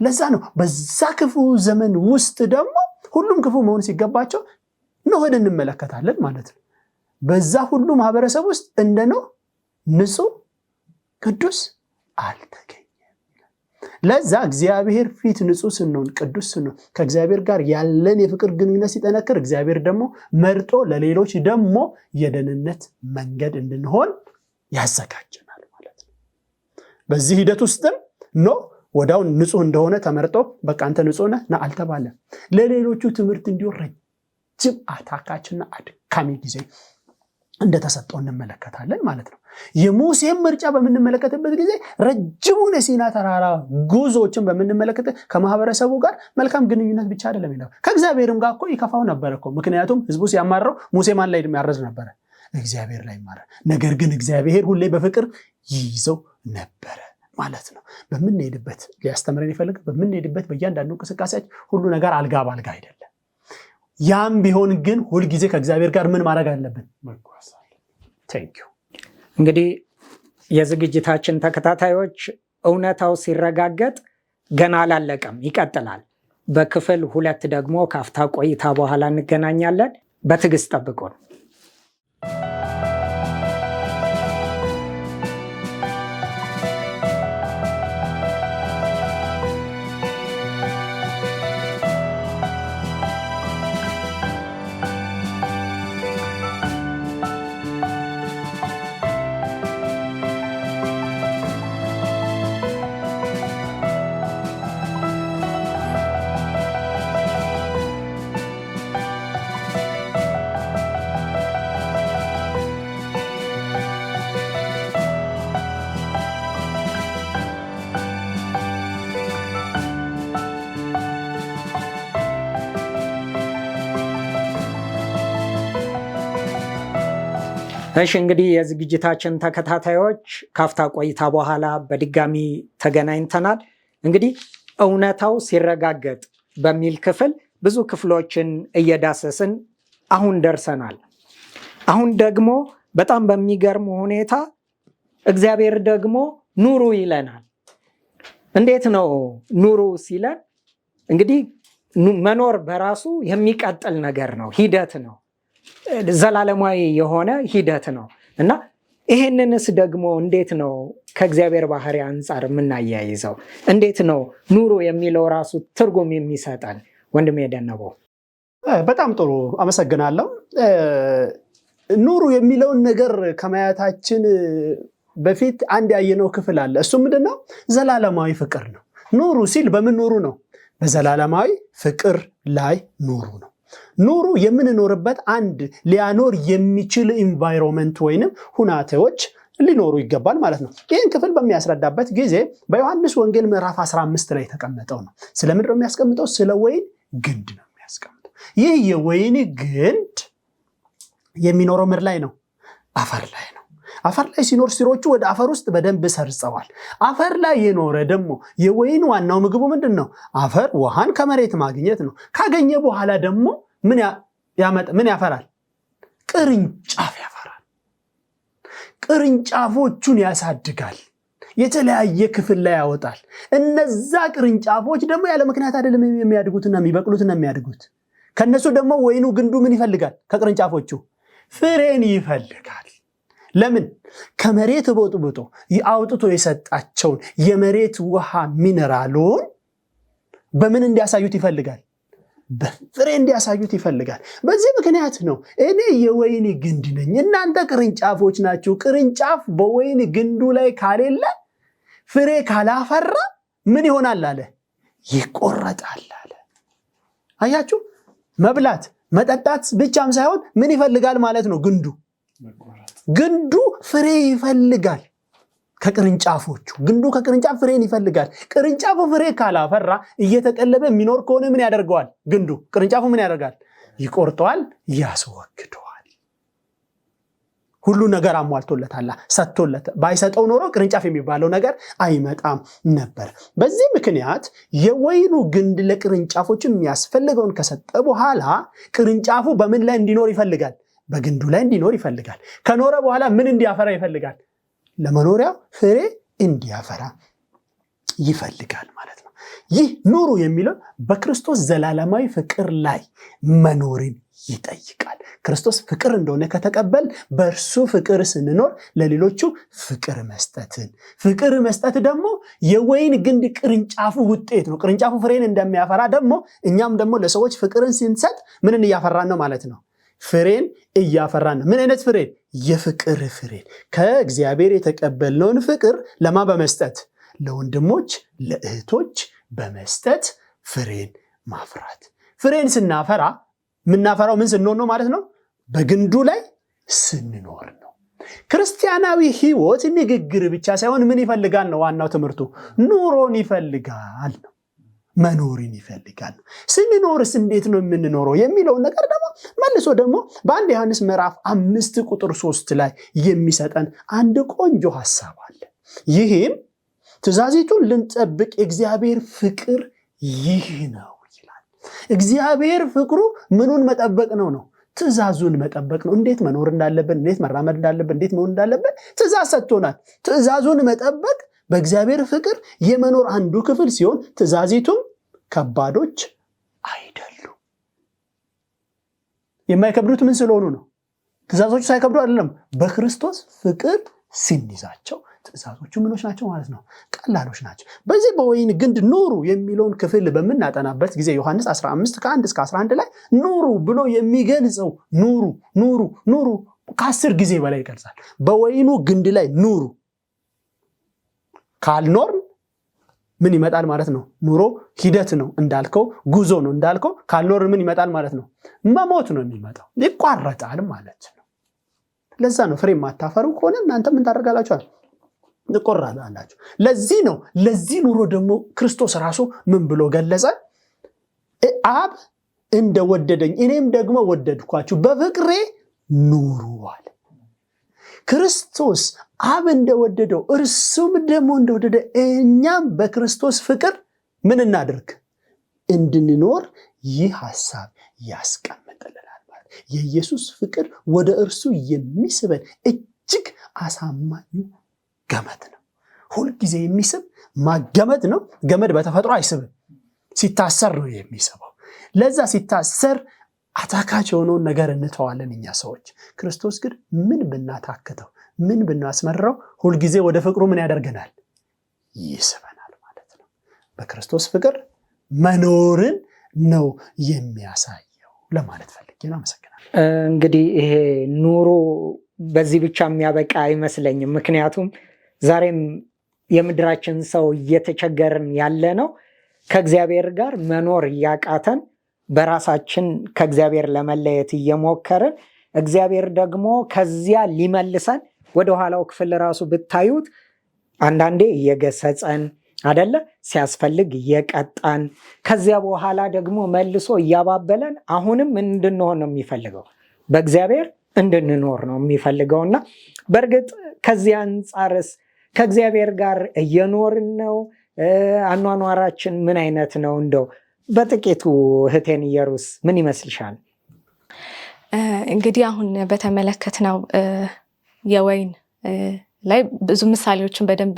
ለዛ ነው በዛ ክፉ ዘመን ውስጥ ደግሞ ሁሉም ክፉ መሆን ሲገባቸው ኖህን እንመለከታለን ማለት ነው። በዛ ሁሉ ማህበረሰብ ውስጥ እንደ ኖህ ንጹህ ቅዱስ አልተገኘም። ለዛ እግዚአብሔር ፊት ንጹህ ስንሆን፣ ቅዱስ ስንሆን፣ ከእግዚአብሔር ጋር ያለን የፍቅር ግንኙነት ሲጠነክር እግዚአብሔር ደግሞ መርጦ ለሌሎች ደግሞ የደህንነት መንገድ እንድንሆን ያዘጋጀናል ማለት ነው። በዚህ ሂደት ውስጥም ኖህ ወዳው ንጹህ እንደሆነ ተመርጦ በቃ አንተ ንጹህ ነህ ና አልተባለም። ለሌሎቹ ትምህርት እንዲሆን ረጅም አታካችና አድካሚ ጊዜ እንደተሰጠው እንመለከታለን ማለት ነው። የሙሴን ምርጫ በምንመለከትበት ጊዜ ረጅሙን የሲና ተራራ ጉዞዎችን በምንመለከት ከማህበረሰቡ ጋር መልካም ግንኙነት ብቻ አይደለም ይላል፣ ከእግዚአብሔርም ጋር እኮ ይከፋው ነበር እኮ። ምክንያቱም ህዝቡ ሲያማረው ሙሴ ማን ላይ ያረዝ ነበር? እግዚአብሔር ላይ ማረ። ነገር ግን እግዚአብሔር ሁሌ በፍቅር ይይዘው ነበረ ማለት ነው። በምንሄድበት ሊያስተምረን ይፈልግ በምንሄድበት በእያንዳንዱ እንቅስቃሴያችን ሁሉ ነገር አልጋ ባልጋ አይደለም። ያም ቢሆን ግን ሁል ጊዜ ከእግዚአብሔር ጋር ምን ማድረግ አለብን? እንግዲህ የዝግጅታችን ተከታታዮች እውነታው ሲረጋገጥ ገና አላለቀም፣ ይቀጥላል። በክፍል 2 ደግሞ ካፍታ ቆይታ በኋላ እንገናኛለን። በትዕግስት ጠብቁን። እሺ እንግዲህ የዝግጅታችን ተከታታዮች ካፍታ ቆይታ በኋላ በድጋሚ ተገናኝተናል። እንግዲህ እውነታው ሲረጋገጥ በሚል ክፍል ብዙ ክፍሎችን እየዳሰስን አሁን ደርሰናል። አሁን ደግሞ በጣም በሚገርም ሁኔታ እግዚአብሔር ደግሞ ኑሩ ይለናል። እንዴት ነው ኑሩ ሲለን? እንግዲህ መኖር በራሱ የሚቀጥል ነገር ነው፣ ሂደት ነው፣ ዘላለማዊ የሆነ ሂደት ነው እና ይሄንንስ ደግሞ እንዴት ነው ከእግዚአብሔር ባህሪ አንጻር የምናያይዘው? እንዴት ነው ኑሩ የሚለው ራሱ ትርጉም የሚሰጠን? ወንድም የደነበው በጣም ጥሩ አመሰግናለሁ። ኑሩ የሚለውን ነገር ከማየታችን በፊት አንድ ያየነው ክፍል አለ። እሱ ምንድነው? ዘላለማዊ ፍቅር ነው። ኑሩ ሲል በምን ኑሩ ነው? በዘላለማዊ ፍቅር ላይ ኑሩ ነው። ኑሩ የምንኖርበት አንድ ሊያኖር የሚችል ኢንቫይሮንመንት ወይንም ሁናቴዎች ሊኖሩ ይገባል ማለት ነው። ይህን ክፍል በሚያስረዳበት ጊዜ በዮሐንስ ወንጌል ምዕራፍ 15 ላይ የተቀመጠው ነው። ስለምንድነው የሚያስቀምጠው? ስለ ወይን ግንድ ነው የሚያስቀምጠው። ይህ የወይን ግንድ የሚኖረው ምድር ላይ ነው? አፈር ላይ ነው። አፈር ላይ ሲኖር ስሮቹ ወደ አፈር ውስጥ በደንብ ሰርጸዋል። አፈር ላይ የኖረ ደግሞ የወይን ዋናው ምግቡ ምንድን ነው? አፈር ውሃን ከመሬት ማግኘት ነው። ካገኘ በኋላ ደግሞ ምን ያፈራል? ቅርንጫፍ ያፈራል። ቅርንጫፎቹን ያሳድጋል። የተለያየ ክፍል ላይ ያወጣል። እነዛ ቅርንጫፎች ደግሞ ያለ ምክንያት አይደለም የሚያድጉትና የሚበቅሉትና የሚያድጉት። ከነሱ ደግሞ ወይኑ ግንዱ ምን ይፈልጋል? ከቅርንጫፎቹ ፍሬን ይፈልጋል። ለምን? ከመሬት ቦጥቦጦ አውጥቶ የሰጣቸውን የመሬት ውሃ ሚነራሉን በምን እንዲያሳዩት ይፈልጋል? በፍሬ እንዲያሳዩት ይፈልጋል። በዚህ ምክንያት ነው እኔ የወይን ግንድ ነኝ፣ እናንተ ቅርንጫፎች ናችሁ። ቅርንጫፍ በወይን ግንዱ ላይ ካሌለ ፍሬ ካላፈራ ምን ይሆናል አለ? ይቆረጣል አለ። አያችሁ? መብላት መጠጣት ብቻም ሳይሆን ምን ይፈልጋል ማለት ነው? ግንዱ ፍሬ ይፈልጋል። ከቅርንጫፎቹ ግንዱ ከቅርንጫፍ ፍሬን ይፈልጋል። ቅርንጫፉ ፍሬ ካላፈራ እየተቀለበ የሚኖር ከሆነ ምን ያደርገዋል? ግንዱ ቅርንጫፉ ምን ያደርጋል? ይቆርጠዋል፣ ያስወግደዋል። ሁሉ ነገር አሟልቶለታል፣ ሰጥቶለት። ባይሰጠው ኖሮ ቅርንጫፍ የሚባለው ነገር አይመጣም ነበር። በዚህ ምክንያት የወይኑ ግንድ ለቅርንጫፎች የሚያስፈልገውን ከሰጠ በኋላ ቅርንጫፉ በምን ላይ እንዲኖር ይፈልጋል? በግንዱ ላይ እንዲኖር ይፈልጋል። ከኖረ በኋላ ምን እንዲያፈራ ይፈልጋል? ለመኖሪያ ፍሬ እንዲያፈራ ይፈልጋል ማለት ነው። ይህ ኑሩ የሚለው በክርስቶስ ዘላለማዊ ፍቅር ላይ መኖርን ይጠይቃል። ክርስቶስ ፍቅር እንደሆነ ከተቀበል በእርሱ ፍቅር ስንኖር ለሌሎቹ ፍቅር መስጠትን፣ ፍቅር መስጠት ደግሞ የወይን ግንድ ቅርንጫፉ ውጤት ነው። ቅርንጫፉ ፍሬን እንደሚያፈራ ደግሞ እኛም ደግሞ ለሰዎች ፍቅርን ስንሰጥ ምንን እያፈራን ነው ማለት ነው? ፍሬን እያፈራን ነው። ምን አይነት ፍሬን? የፍቅር ፍሬን። ከእግዚአብሔር የተቀበልነውን ፍቅር ለማ በመስጠት ለወንድሞች ለእህቶች በመስጠት ፍሬን ማፍራት። ፍሬን ስናፈራ ምናፈራው ምን ስንሆን ነው ማለት ነው? በግንዱ ላይ ስንኖር ነው። ክርስቲያናዊ ህይወት ንግግር ብቻ ሳይሆን ምን ይፈልጋል ነው ዋናው ትምህርቱ? ኑሮን ይፈልጋል ነው። መኖርን ይፈልጋል። ስንኖርስ እንዴት ነው የምንኖረው የሚለውን ነገር ደግሞ መልሶ ደግሞ በአንድ ዮሐንስ ምዕራፍ 5 ቁጥር 3 ላይ የሚሰጠን አንድ ቆንጆ ሐሳብ አለ። ይህም ትእዛዚቱን ልንጠብቅ የእግዚአብሔር ፍቅር ይህ ነው ይላል። እግዚአብሔር ፍቅሩ ምኑን መጠበቅ ነው? ትእዛዙን መጠበቅ ነው። እንዴት መኖር እንዳለብን፣ እንዴት መራመድ እንዳለብን፣ እንዴት መሆን እንዳለብን ትእዛዝ ሰጥቶናል። ትእዛዙን መጠበቅ በእግዚአብሔር ፍቅር የመኖር አንዱ ክፍል ሲሆን ትእዛዚቱም ከባዶች አይደሉም። የማይከብዱት ምን ስለሆኑ ነው? ትእዛዞቹ ሳይከብዱ አይደለም፣ በክርስቶስ ፍቅር ስንይዛቸው ትእዛዞቹ ምኖች ናቸው ማለት ነው? ቀላሎች ናቸው። በዚህ በወይን ግንድ ኑሩ የሚለውን ክፍል በምናጠናበት ጊዜ ዮሐንስ 15 ከ1 እስከ 11 ላይ ኑሩ ብሎ የሚገልጸው ኑሩ ከ10 ጊዜ በላይ ይገልጻል። በወይኑ ግንድ ላይ ኑሩ። ካልኖር ምን ይመጣል ማለት ነው? ኑሮ ሂደት ነው እንዳልከው፣ ጉዞ ነው እንዳልከው። ካልኖር ምን ይመጣል ማለት ነው? መሞት ነው የሚመጣው፣ ይቋረጣል ማለት ነው። ለዛ ነው ፍሬ ማታፈሩ ከሆነ እናንተ ምን ታደርጋላችሁ? ትቆራላችሁ። ለዚህ ነው ለዚህ ኑሮ ደግሞ ክርስቶስ ራሱ ምን ብሎ ገለጸ? አብ እንደወደደኝ እኔም ደግሞ ወደድኳችሁ፣ በፍቅሬ ኑሩ አለ። ክርስቶስ አብ እንደወደደው እርሱም ደግሞ እንደወደደ እኛም በክርስቶስ ፍቅር ምን እናድርግ? እንድንኖር ይህ ሐሳብ ያስቀምጥልናል ማለት። የኢየሱስ ፍቅር ወደ እርሱ የሚስበን እጅግ አሳማኙ ገመድ ነው። ሁልጊዜ የሚስብ ማገመድ ነው። ገመድ በተፈጥሮ አይስብም፣ ሲታሰር ነው የሚስበው። ለዛ ሲታሰር አታካች የሆነውን ነገር እንተዋለን እኛ ሰዎች። ክርስቶስ ግን ምን ብናታክተው ምን ብናስመራው ሁልጊዜ ወደ ፍቅሩ ምን ያደርገናል? ይስበናል ማለት ነው። በክርስቶስ ፍቅር መኖርን ነው የሚያሳየው ለማለት ፈልጌ ነው። አመሰግናለሁ። እንግዲህ ይሄ ኑሮ በዚህ ብቻ የሚያበቃ አይመስለኝም። ምክንያቱም ዛሬም የምድራችን ሰው እየተቸገርን ያለ ነው ከእግዚአብሔር ጋር መኖር እያቃተን በራሳችን ከእግዚአብሔር ለመለየት እየሞከርን፣ እግዚአብሔር ደግሞ ከዚያ ሊመልሰን ወደ ኋላው ክፍል ራሱ ብታዩት አንዳንዴ እየገሰጸን አደለ፣ ሲያስፈልግ እየቀጣን፣ ከዚያ በኋላ ደግሞ መልሶ እያባበለን አሁንም እንድንሆን ነው የሚፈልገው፣ በእግዚአብሔር እንድንኖር ነው የሚፈልገውና በእርግጥ ከዚያ አንጻርስ ከእግዚአብሔር ጋር እየኖርን ነው? አኗኗራችን ምን አይነት ነው? እንደው በጥቂቱ እህቴን ኢየሩስ ምን ይመስልሻል? እንግዲህ አሁን በተመለከትነው የወይን ላይ ብዙ ምሳሌዎችን በደንብ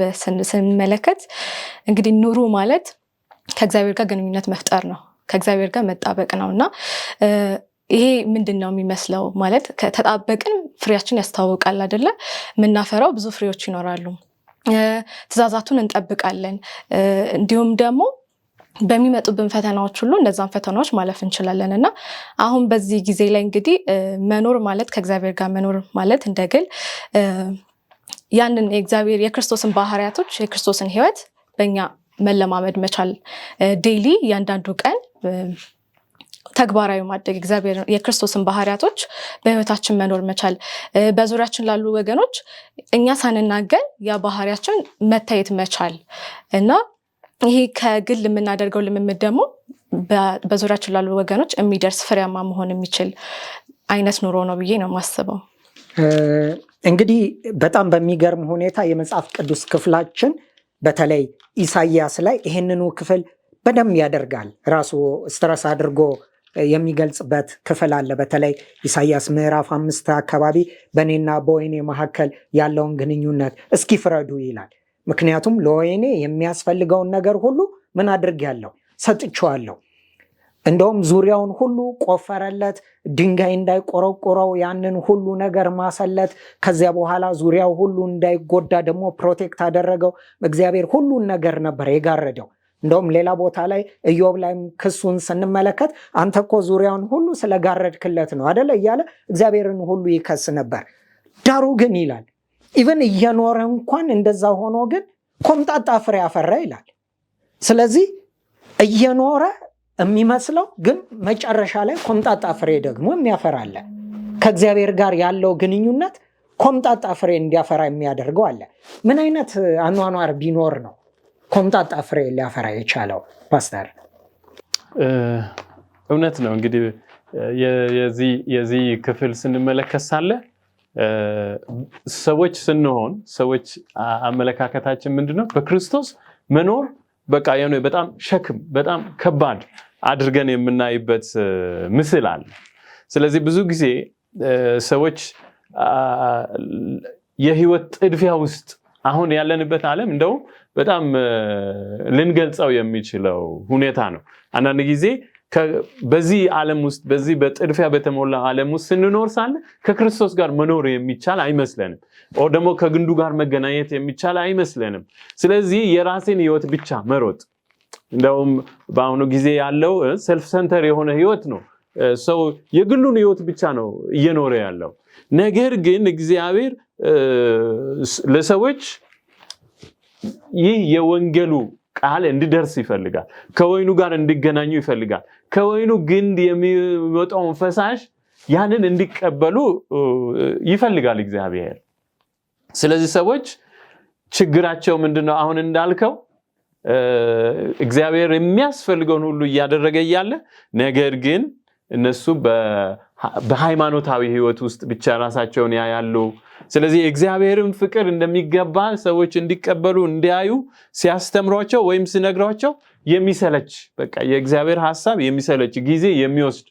ስንመለከት እንግዲህ ኑሩ ማለት ከእግዚአብሔር ጋር ግንኙነት መፍጠር ነው፣ ከእግዚአብሔር ጋር መጣበቅ ነው እና ይሄ ምንድን ነው የሚመስለው ማለት ከተጣበቅን ፍሬያችን ያስታውቃል አይደለ? የምናፈራው ብዙ ፍሬዎች ይኖራሉ። ትእዛዛቱን እንጠብቃለን። እንዲሁም ደግሞ በሚመጡብን ፈተናዎች ሁሉ እነዛን ፈተናዎች ማለፍ እንችላለን እና አሁን በዚህ ጊዜ ላይ እንግዲህ መኖር ማለት ከእግዚአብሔር ጋር መኖር ማለት እንደግል ያንን የእግዚአብሔር የክርስቶስን ባህሪያቶች የክርስቶስን ሕይወት በእኛ መለማመድ መቻል፣ ዴይሊ እያንዳንዱ ቀን ተግባራዊ ማድረግ እግዚአብሔር የክርስቶስን ባህሪያቶች በሕይወታችን መኖር መቻል፣ በዙሪያችን ላሉ ወገኖች እኛ ሳንናገር ያ ባህሪያችን መታየት መቻል እና ይሄ ከግል የምናደርገው ልምምድ ደግሞ በዙሪያችን ላሉ ወገኖች የሚደርስ ፍሬያማ መሆን የሚችል አይነት ኑሮ ነው ብዬ ነው የማስበው። እንግዲህ በጣም በሚገርም ሁኔታ የመጽሐፍ ቅዱስ ክፍላችን በተለይ ኢሳይያስ ላይ ይህንኑ ክፍል በደንብ ያደርጋል። ራሱ ስትረስ አድርጎ የሚገልጽበት ክፍል አለ። በተለይ ኢሳይያስ ምዕራፍ 5 አካባቢ በእኔና በወይኔ መካከል ያለውን ግንኙነት እስኪ ፍረዱ ይላል። ምክንያቱም ለወይኔ የሚያስፈልገውን ነገር ሁሉ ምን አድርጌያለሁ? ሰጥቼዋለሁ። እንደውም ዙሪያውን ሁሉ ቆፈረለት፣ ድንጋይ እንዳይቆረቆረው ያንን ሁሉ ነገር ማሰለት። ከዚያ በኋላ ዙሪያው ሁሉ እንዳይጎዳ ደግሞ ፕሮቴክት አደረገው። እግዚአብሔር ሁሉን ነገር ነበር የጋረደው። እንደውም ሌላ ቦታ ላይ ኢዮብ ላይም ክሱን ስንመለከት አንተ እኮ ዙሪያውን ሁሉ ስለጋረድክለት ነው አደለ እያለ እግዚአብሔርን ሁሉ ይከስ ነበር። ዳሩ ግን ይላል ኢቨን እየኖረ እንኳን እንደዛ ሆኖ ግን ኮምጣጣ ፍሬ አፈራ ይላል። ስለዚህ እየኖረ የሚመስለው ግን መጨረሻ ላይ ኮምጣጣ ፍሬ ደግሞ የሚያፈራለ። ከእግዚአብሔር ጋር ያለው ግንኙነት ኮምጣጣ ፍሬ እንዲያፈራ የሚያደርገው አለ። ምን አይነት አኗኗር ቢኖር ነው ኮምጣጣ ፍሬ ሊያፈራ የቻለው? ፓስተር እውነት ነው። እንግዲህ የዚህ ክፍል ስንመለከት ሳለ ሰዎች ስንሆን ሰዎች አመለካከታችን ምንድነው? በክርስቶስ መኖር በቃ የሆነ በጣም ሸክም በጣም ከባድ አድርገን የምናይበት ምስል አለ። ስለዚህ ብዙ ጊዜ ሰዎች የህይወት ጥድፊያ ውስጥ አሁን ያለንበት ዓለም እንደው በጣም ልንገልጸው የሚችለው ሁኔታ ነው። አንዳንድ ጊዜ በዚህ ዓለም ውስጥ በዚህ በጥድፊያ በተሞላ ዓለም ውስጥ ስንኖር ሳለ ከክርስቶስ ጋር መኖር የሚቻል አይመስለንም፣ ኦ ደግሞ ከግንዱ ጋር መገናኘት የሚቻል አይመስለንም። ስለዚህ የራስን ህይወት ብቻ መሮጥ እንደውም በአሁኑ ጊዜ ያለው ሰልፍ ሰንተር የሆነ ህይወት ነው። ሰው የግሉን ህይወት ብቻ ነው እየኖረ ያለው። ነገር ግን እግዚአብሔር ለሰዎች ይህ የወንጌሉ ቃል እንዲደርስ ይፈልጋል። ከወይኑ ጋር እንዲገናኙ ይፈልጋል። ከወይኑ ግንድ የሚወጣውን ፈሳሽ ያንን እንዲቀበሉ ይፈልጋል እግዚአብሔር። ስለዚህ ሰዎች ችግራቸው ምንድነው? አሁን እንዳልከው እግዚአብሔር የሚያስፈልገውን ሁሉ እያደረገ እያለ ነገር ግን እነሱ በሃይማኖታዊ ህይወት ውስጥ ብቻ ራሳቸውን ያያሉ። ስለዚህ እግዚአብሔርን ፍቅር እንደሚገባ ሰዎች እንዲቀበሉ እንዲያዩ ሲያስተምሯቸው ወይም ሲነግሯቸው የሚሰለች በቃ የእግዚአብሔር ሐሳብ የሚሰለች ጊዜ የሚወስድ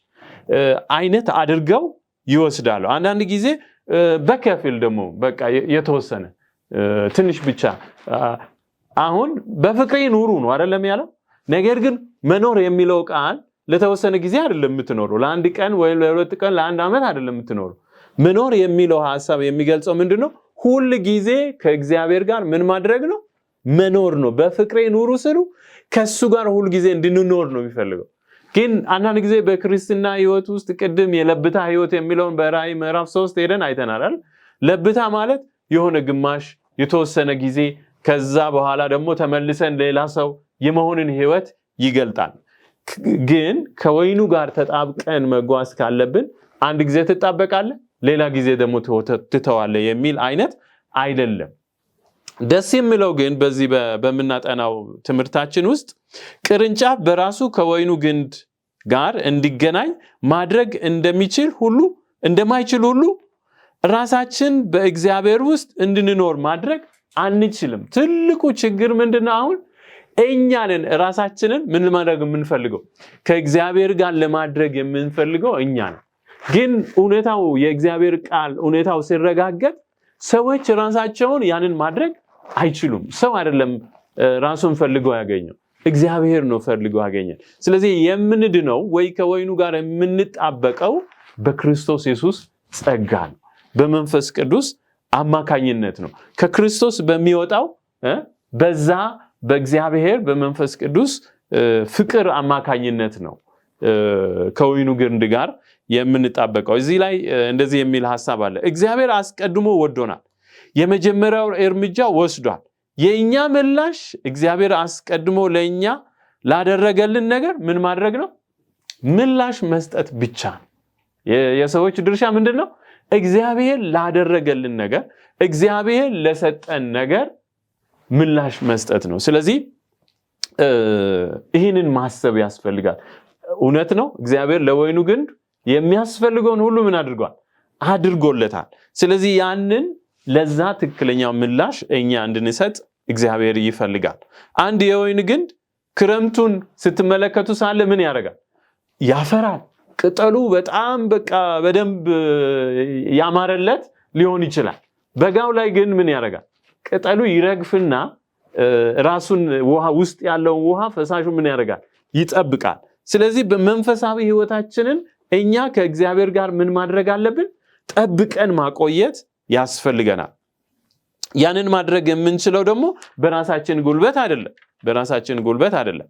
አይነት አድርገው ይወስዳሉ። አንዳንድ ጊዜ በከፊል ደግሞ በቃ የተወሰነ ትንሽ ብቻ አሁን በፍቅሬ ኑሩ ነው አይደለም ያለው። ነገር ግን መኖር የሚለው ቃል ለተወሰነ ጊዜ አይደለም የምትኖረው፣ ለአንድ ቀን ወይ ለሁለት ቀን ለአንድ ዓመት አይደለም የምትኖረው። መኖር የሚለው ሐሳብ የሚገልጸው ምንድነው? ሁሉ ጊዜ ከእግዚአብሔር ጋር ምን ማድረግ ነው? መኖር ነው። በፍቅሬ ኑሩ ስሉ ከሱ ጋር ሁሉ ጊዜ እንድንኖር ነው የሚፈልገው። ግን አንዳንድ ጊዜ በክርስትና ህይወት ውስጥ ቅድም የለብታ ህይወት የሚለውን በራእይ ምዕራፍ 3 ሄደን አይተናል። ለብታ ማለት የሆነ ግማሽ የተወሰነ ጊዜ ከዛ በኋላ ደግሞ ተመልሰን ሌላ ሰው የመሆንን ህይወት ይገልጣል። ግን ከወይኑ ጋር ተጣብቀን መጓዝ ካለብን አንድ ጊዜ ትጣበቃለህ፣ ሌላ ጊዜ ደግሞ ትተዋለህ የሚል አይነት አይደለም። ደስ የሚለው ግን በዚህ በመናጠናው ትምህርታችን ውስጥ ቅርንጫፍ በራሱ ከወይኑ ግንድ ጋር እንዲገናኝ ማድረግ እንደማይችል ሁሉ ራሳችን በእግዚአብሔር ውስጥ እንድንኖር ማድረግ አንችልም። ትልቁ ችግር ምንድነው? አሁን እኛንን ራሳችንን ምን ማድረግ የምንፈልገው ከእግዚአብሔር ጋር ለማድረግ የምንፈልገው እኛ ነን። ግን እውነታው የእግዚአብሔር ቃል እውነታው ሲረጋገጥ ሰዎች ራሳቸውን ያንን ማድረግ አይችሉም። ሰው አይደለም ራሱን ፈልገው ያገኘው፣ እግዚአብሔር ነው ፈልገው ያገኘን። ስለዚህ የምንድነው ወይ ከወይኑ ጋር የምንጣበቀው በክርስቶስ ኢየሱስ ጸጋ ነው፣ በመንፈስ ቅዱስ አማካኝነት ነው። ከክርስቶስ በሚወጣው በዛ በእግዚአብሔር በመንፈስ ቅዱስ ፍቅር አማካኝነት ነው ከወይኑ ግንድ ጋር የምንጣበቀው። እዚህ ላይ እንደዚህ የሚል ሐሳብ አለ። እግዚአብሔር አስቀድሞ ወዶናል፣ የመጀመሪያው እርምጃ ወስዷል። የኛ ምላሽ እግዚአብሔር አስቀድሞ ለኛ ላደረገልን ነገር ምን ማድረግ ነው? ምላሽ መስጠት ብቻ ነው። የሰዎች ድርሻ ምንድነው? እግዚአብሔር ላደረገልን ነገር፣ እግዚአብሔር ለሰጠን ነገር ምላሽ መስጠት ነው። ስለዚህ ይህንን ማሰብ ያስፈልጋል። እውነት ነው፣ እግዚአብሔር ለወይኑ ግንድ የሚያስፈልገውን ሁሉ ምን አድርጓል? አድርጎለታል። ስለዚህ ያንን ለዛ ትክክለኛው ምላሽ እኛ እንድንሰጥ እግዚአብሔር ይፈልጋል። አንድ የወይን ግንድ ክረምቱን ስትመለከቱ ሳለ ምን ያደርጋል? ያፈራል። ቅጠሉ በጣም በቃ በደንብ ያማረለት ሊሆን ይችላል። በጋው ላይ ግን ምን ያደርጋል? ቅጠሉ ይረግፍና ራሱን ውሃ ውስጥ ያለውን ውሃ ፈሳሹ ምን ያደርጋል? ይጠብቃል። ስለዚህ በመንፈሳዊ ህይወታችንን እኛ ከእግዚአብሔር ጋር ምን ማድረግ አለብን? ጠብቀን ማቆየት ያስፈልገናል። ያንን ማድረግ የምንችለው ደግሞ በራሳችን ጉልበት አይደለም።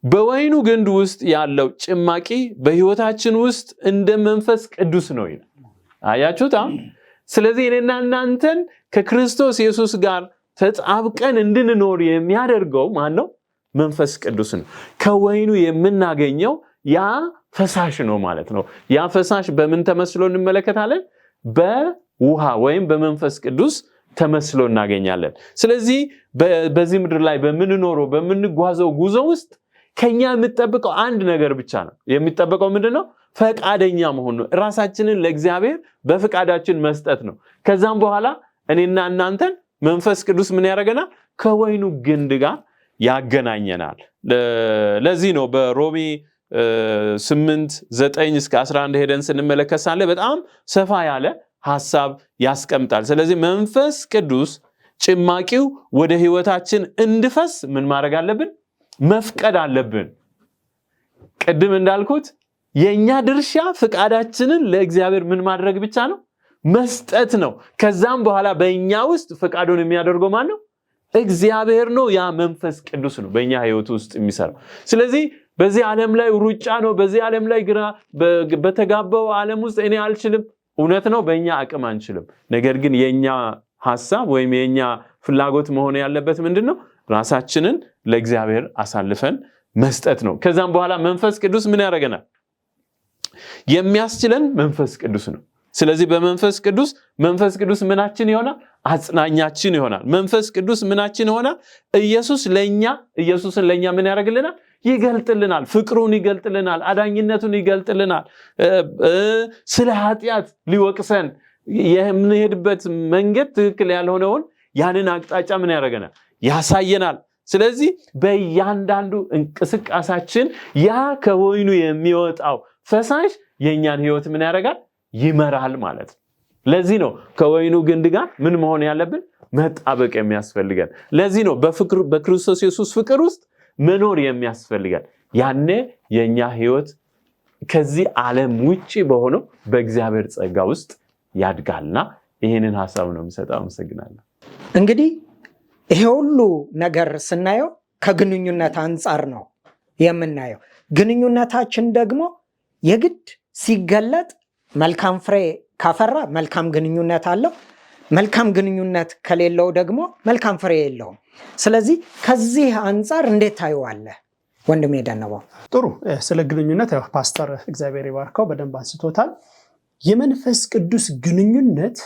በወይኑ ግንድ ውስጥ ያለው ጭማቂ በህይወታችን ውስጥ እንደ መንፈስ ቅዱስ ነው ይላል። አያችሁት? ስለዚህ እኔና እናንተን ከክርስቶስ ኢየሱስ ጋር ተጣብቀን እንድንኖር የሚያደርገው ማን ነው? መንፈስ ቅዱስ ነው። ከወይኑ የምናገኘው ያ ፈሳሽ ነው ማለት ነው። ያ ፈሳሽ በምን ተመስሎ እንመለከታለን? በውሃ ወይም በመንፈስ ቅዱስ ተመስሎ እናገኛለን። ስለዚህ በዚህ ምድር ላይ በምንጓዘው ጉዞ ውስጥ ከኛ የሚጠበቀው አንድ ነገር ብቻ ነው። የሚጠበቀው ምንድነው? ፈቃደኛ መሆን ነው። ራሳችንን ለእግዚአብሔር በፈቃዳችን መስጠት ነው። ከዛም በኋላ እኔና እናንተን መንፈስ ቅዱስ ምን ያደርገናል? ከወይኑ ግንድ ጋር ያገናኘናል። ለዚህ ነው በሮሜ 8:9 እስከ 11 ሄደን ስንመለከት ሳለ በጣም ሰፋ ያለ ሐሳብ ያስቀምጣል። ስለዚህ መንፈስ ቅዱስ ጭማቂው ወደ ህይወታችን እንዲፈስ ምን ማድረግ አለብን? መፍቀድ አለብን። ቅድም እንዳልኩት የኛ ድርሻ ፍቃዳችንን ለእግዚአብሔር ምን ማድረግ ብቻ ነው? መስጠት ነው። ከዛም በኋላ በእኛ ውስጥ ፍቃዱን የሚያደርገው ማን ነው? እግዚአብሔር ነው። ያ መንፈስ ቅዱስ ነው በእኛ ህይወት ውስጥ የሚሰራው። ስለዚህ በዚህ ዓለም ላይ ሩጫ ነው። በዚህ ዓለም ላይ ግራ በተጋባው ዓለም ውስጥ እኔ አልችልም። እውነት ነው፣ በእኛ አቅም አንችልም። ነገር ግን የኛ ሐሳብ ወይም የኛ ፍላጎት መሆን ያለበት ምንድነው? ራሳችንን ለእግዚአብሔር አሳልፈን መስጠት ነው። ከዛም በኋላ መንፈስ ቅዱስ ምን ያደርገናል? የሚያስችለን መንፈስ ቅዱስ ነው። ስለዚህ በመንፈስ ቅዱስ ምናችን ይሆናል? አጽናኛችን ይሆናል። መንፈስ ቅዱስ ምናችን ይሆናል? ኢየሱስን ለኛ ምን ያደርግልናል? ይገልጥልናል፣ ፍቅሩን ይገልጥልናል፣ አዳኝነቱን ይገልጥልናል። ስለ ኃጢአት ሊወቅሰን የምንሄድበት መንገድ ትክክል ያልሆነውን ያንን አቅጣጫ ምን ያደርገናል? ያሳየናል። ስለዚህ በእያንዳንዱ እንቅስቃሴያችን ያ ከወይኑ የሚወጣው ፈሳሽ የኛን ህይወት ምን ያደርጋል? ይመራል ማለት ነው። ለዚህ ነው ከወይኑ ግንድ ጋር ምን መሆን ያለብን? መጣበቅ የሚያስፈልገን። ለዚህ ነው በክርስቶስ ኢየሱስ ፍቅር ውስጥ መኖር የሚያስፈልገን። ያኔ የኛ ህይወት ከዚህ ዓለም ውጪ በሆነው በእግዚአብሔር ጸጋ ውስጥ ያድጋልና ይሄንን ሐሳብ ነው የምሰጠው። አመሰግናለሁ። እንግዲህ ይሄ ሁሉ ነገር ስናየው ከግንኙነት አንጻር ነው የምናየው። ግንኙነታችን ደግሞ የግድ ሲገለጥ መልካም ፍሬ ካፈራ መልካም ግንኙነት አለው። መልካም ግንኙነት ከሌለው ደግሞ መልካም ፍሬ የለውም። ስለዚህ ከዚህ አንጻር እንዴት ታየዋለህ ወንድሜ ደነባው? ጥሩ። ስለ ግንኙነት ፓስተር እግዚአብሔር ይባርከው በደንብ አንስቶታል። የመንፈስ ቅዱስ ግንኙነት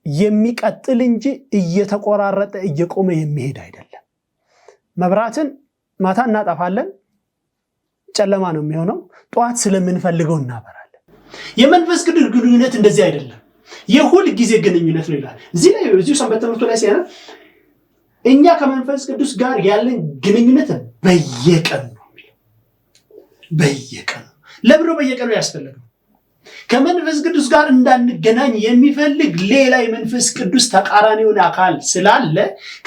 የሚቀጥል እንጂ እየተቆራረጠ እየቆመ የሚሄድ አይደለም። መብራትን ማታ እናጠፋለን፣ ጨለማ ነው የሚሆነው። ጠዋት ስለምንፈልገው እናበራለን። የመንፈስ ቅዱስ ግንኙነት እንደዚህ አይደለም፣ የሁል ጊዜ ግንኙነት ነው ይላል። እዚሁ ሰንበት ትምህርቱ ላይ ሲያነብ እኛ ከመንፈስ ቅዱስ ጋር ያለን ግንኙነት በየቀኑ ነው የሚለው። በየቀኑ ለብሮ በየቀኑ ያስፈልጋል። ከመንፈስ ቅዱስ ጋር እንዳንገናኝ የሚፈልግ ሌላ የመንፈስ ቅዱስ ተቃራኒውን አካል ስላለ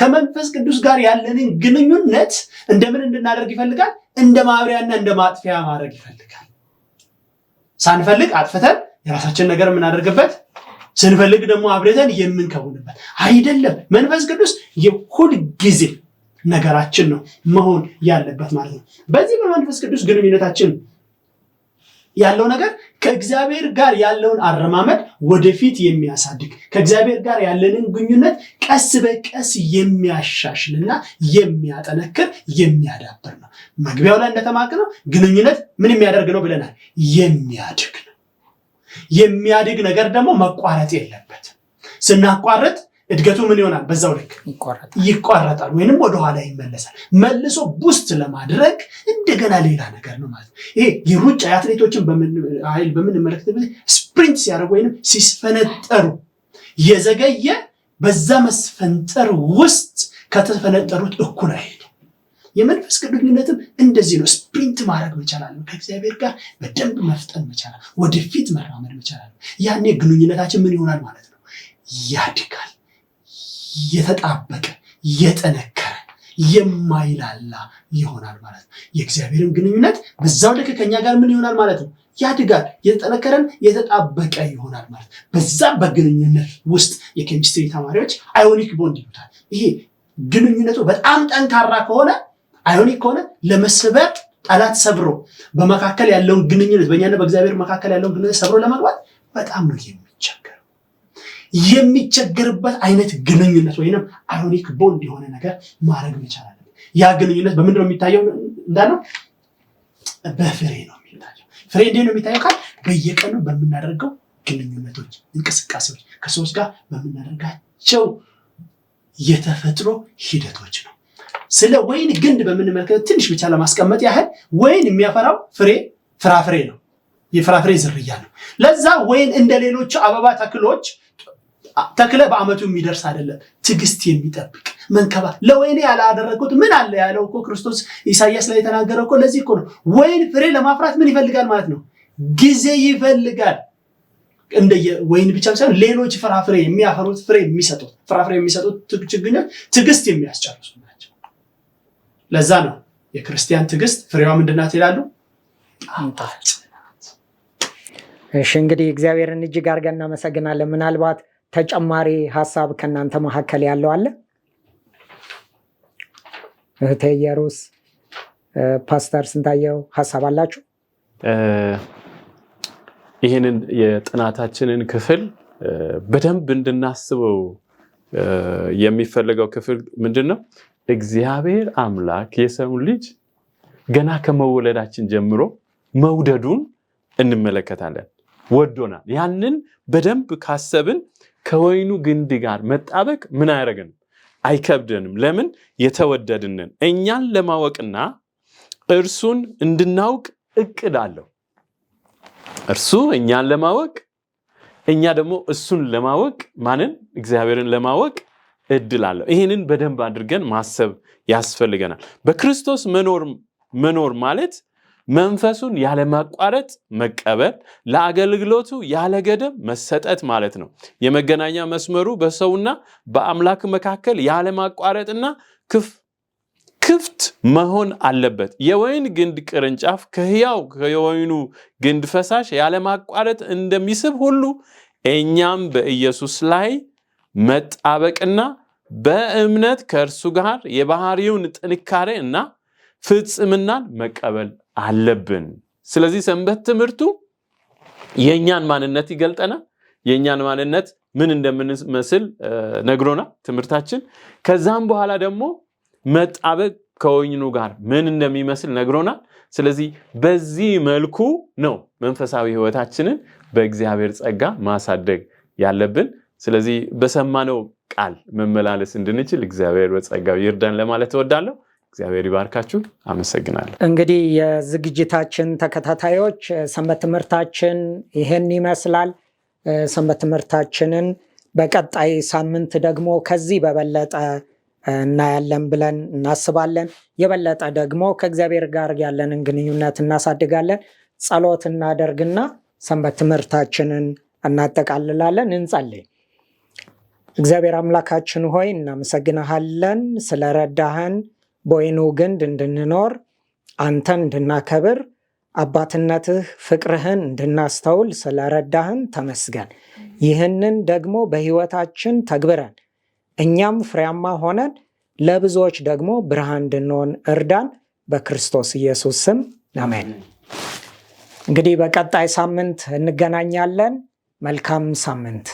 ከመንፈስ ቅዱስ ጋር ያለንን ግንኙነት እንደምን እንድናደርግ ይፈልጋል? እንደ ማብሪያና እንደ ማጥፊያ ማድረግ ይፈልጋል። ሳንፈልግ አጥፍተን የራሳችን ነገር የምናደርግበት፣ ስንፈልግ ደግሞ አብረተን የምንከውንበት አይደለም። መንፈስ ቅዱስ የሁል ጊዜ ነገራችን ነው መሆን ያለበት ማለት ነው። በዚህ በመንፈስ ቅዱስ ግንኙነታችን ያለው ነገር ከእግዚአብሔር ጋር ያለውን አረማመድ ወደፊት የሚያሳድግ፣ ከእግዚአብሔር ጋር ያለንን ግንኙነት ቀስ በቀስ የሚያሻሽልና የሚያጠነክር የሚያዳብር ነው። መግቢያው ላይ እንደተማከረው ግንኙነት ምን የሚያደርግ ነው ብለናል? የሚያድግ ነው። የሚያድግ ነገር ደግሞ መቋረጥ የለበትም። ስናቋርጥ እድገቱ ምን ይሆናል? በዛው ልክ ይቋረጣል ወይንም ወደ ኋላ ይመለሳል። መልሶ ቡስት ለማድረግ እንደገና ሌላ ነገር ነው ማለት ነው። ይሄ የሩጫ አትሌቶችን በምንመለከትበት ስፕሪንት ሲያደርጉ ወይንም ሲስፈነጠሩ የዘገየ በዛ መስፈንጠር ውስጥ ከተፈነጠሩት እኩል አይሄዱ። የመንፈስ ቅዱስ ግንኙነትም እንደዚህ ነው። ስፕሪንት ማድረግ መቻል አለ። ከእግዚአብሔር ጋር በደንብ መፍጠን መቻል፣ ወደፊት መራመድ መቻል አለ። ያኔ ግንኙነታችን ምን ይሆናል ማለት ነው? ያድጋል። የተጣበቀ የጠነከረ የማይላላ ይሆናል ማለት ነው። የእግዚአብሔርን ግንኙነት በዛው ልክ ከኛ ጋር ምን ይሆናል ማለት ነው? ያድጋል። የተጠነከረን የተጣበቀ ይሆናል ማለት ነው። በዛ በግንኙነት ውስጥ የኬሚስትሪ ተማሪዎች አዮኒክ ቦንድ ይሉታል። ይሄ ግንኙነቱ በጣም ጠንካራ ከሆነ አዮኒክ ከሆነ ለመስበር ጠላት ሰብሮ በመካከል ያለውን ግንኙነት በእኛና በእግዚአብሔር መካከል ያለውን ግንኙነት ሰብሮ ለመግባት በጣም ነው የሚቸገርበት አይነት ግንኙነት ወይንም አዮኒክ ቦንድ የሆነ ነገር ማድረግ መቻል አለበት። ያ ግንኙነት በምንድን ነው የሚታየው? እንዳለው በፍሬ ነው የሚታየው። ፍሬ እንዴት ነው የሚታየው ካል በየቀኑ በምናደርገው ግንኙነቶች፣ እንቅስቃሴዎች፣ ከሰዎች ጋር በምናደርጋቸው የተፈጥሮ ሂደቶች ነው። ስለ ወይን ግንድ በምንመለከት ትንሽ ብቻ ለማስቀመጥ ያህል ወይን የሚያፈራው ፍራፍሬ ነው። የፍራፍሬ ዝርያ ነው። ለዛ ወይን እንደ ሌሎች አበባ ተክለ በአመቱ የሚደርስ አይደለም። ትዕግስት የሚጠብቅ መንከባ ለወይኔ ያላደረኩት ምን አለ ያለው እኮ ክርስቶስ ኢሳይያስ ላይ የተናገረው እኮ ለዚህ እኮ ነው። ወይን ፍሬ ለማፍራት ምን ይፈልጋል ማለት ነው? ጊዜ ይፈልጋል። ወይን ብቻ ሳይሆን ሌሎች ፍራፍሬ የሚያፈሩት ፍራፍሬ የሚሰጡት ችግኞች ትዕግስት የሚያስጨርሱ ናቸው። ለዛ ነው የክርስቲያን ትዕግስት ፍሬዋ ምንድናት ይላሉ? ጣፋጭ። እሺ እንግዲህ እግዚአብሔርን እጅግ አድርገን እናመሰግናለን። ምናልባት ተጨማሪ ሀሳብ ከእናንተ መካከል ያለው አለ? እህቴ ኢየሩስ፣ ፓስተር ስንታየው ሀሳብ አላችሁ? ይህንን የጥናታችንን ክፍል በደንብ እንድናስበው የሚፈልገው ክፍል ምንድነው? እግዚአብሔር አምላክ የሰው ልጅ ገና ከመወለዳችን ጀምሮ መውደዱን እንመለከታለን። ወዶናል። ያንን በደንብ ካሰብን ከወይኑ ግንድ ጋር መጣበቅ ምን አያደርገንም? አይከብደንም። ለምን? የተወደድንን እኛን ለማወቅና እርሱን እንድናውቅ እቅድ አለው። እርሱ እኛን ለማወቅ፣ እኛ ደግሞ እሱን ለማወቅ ማንን? እግዚአብሔርን ለማወቅ እድል አለው። ይህንን በደንብ አድርገን ማሰብ ያስፈልገናል። በክርስቶስ መኖር ማለት መንፈሱን ያለማቋረጥ መቀበል፣ ለአገልግሎቱ ያለ ገደብ መሰጠት ማለት ነው። የመገናኛ መስመሩ በሰውና በአምላክ መካከል ያለማቋረጥና ክፍት መሆን አለበት። የወይን ግንድ ቅርንጫፍ ከሕያው የወይኑ ግንድ ፈሳሽ ያለማቋረጥ እንደሚስብ ሁሉ እኛም በኢየሱስ ላይ መጣበቅና በእምነት ከእርሱ ጋር የባህሪውን ጥንካሬ እና ፍጽምናን መቀበል አለብን። ስለዚህ ሰንበት ትምህርቱ የእኛን ማንነት ይገልጠናል። የእኛን ማንነት ምን እንደምንመስል ነግሮናል ትምህርታችን። ከዛም በኋላ ደግሞ መጣበቅ ከወይኑ ጋር ምን እንደሚመስል ነግሮናል። ስለዚህ በዚህ መልኩ ነው መንፈሳዊ ሕይወታችንን በእግዚአብሔር ጸጋ ማሳደግ ያለብን። ስለዚህ በሰማነው ቃል መመላለስ እንድንችል እግዚአብሔር በጸጋው ይርዳን ለማለት እወዳለሁ። እግዚአብሔር ይባርካችሁ። አመሰግናለሁ። እንግዲህ የዝግጅታችን ተከታታዮች ሰንበት ትምህርታችን ይሄን ይመስላል። ሰንበት ትምህርታችንን በቀጣይ ሳምንት ደግሞ ከዚህ በበለጠ እናያለን ብለን እናስባለን። የበለጠ ደግሞ ከእግዚአብሔር ጋር ያለንን ግንኙነት እናሳድጋለን። ጸሎት እናደርግና ሰንበት ትምህርታችንን እናጠቃልላለን። እንጸልይ። እግዚአብሔር አምላካችን ሆይ እናመሰግንሃለን ስለረዳህን፣ በወይኑ ግንድ እንድንኖር፣ አንተን እንድናከብር፣ አባትነትህ ፍቅርህን እንድናስተውል ስለረዳህን ተመስገን። ይህንን ደግሞ በሕይወታችን ተግብረን እኛም ፍሬያማ ሆነን ለብዙዎች ደግሞ ብርሃን እንድንሆን እርዳን። በክርስቶስ ኢየሱስ ስም አሜን። እንግዲህ በቀጣይ ሳምንት እንገናኛለን። መልካም ሳምንት።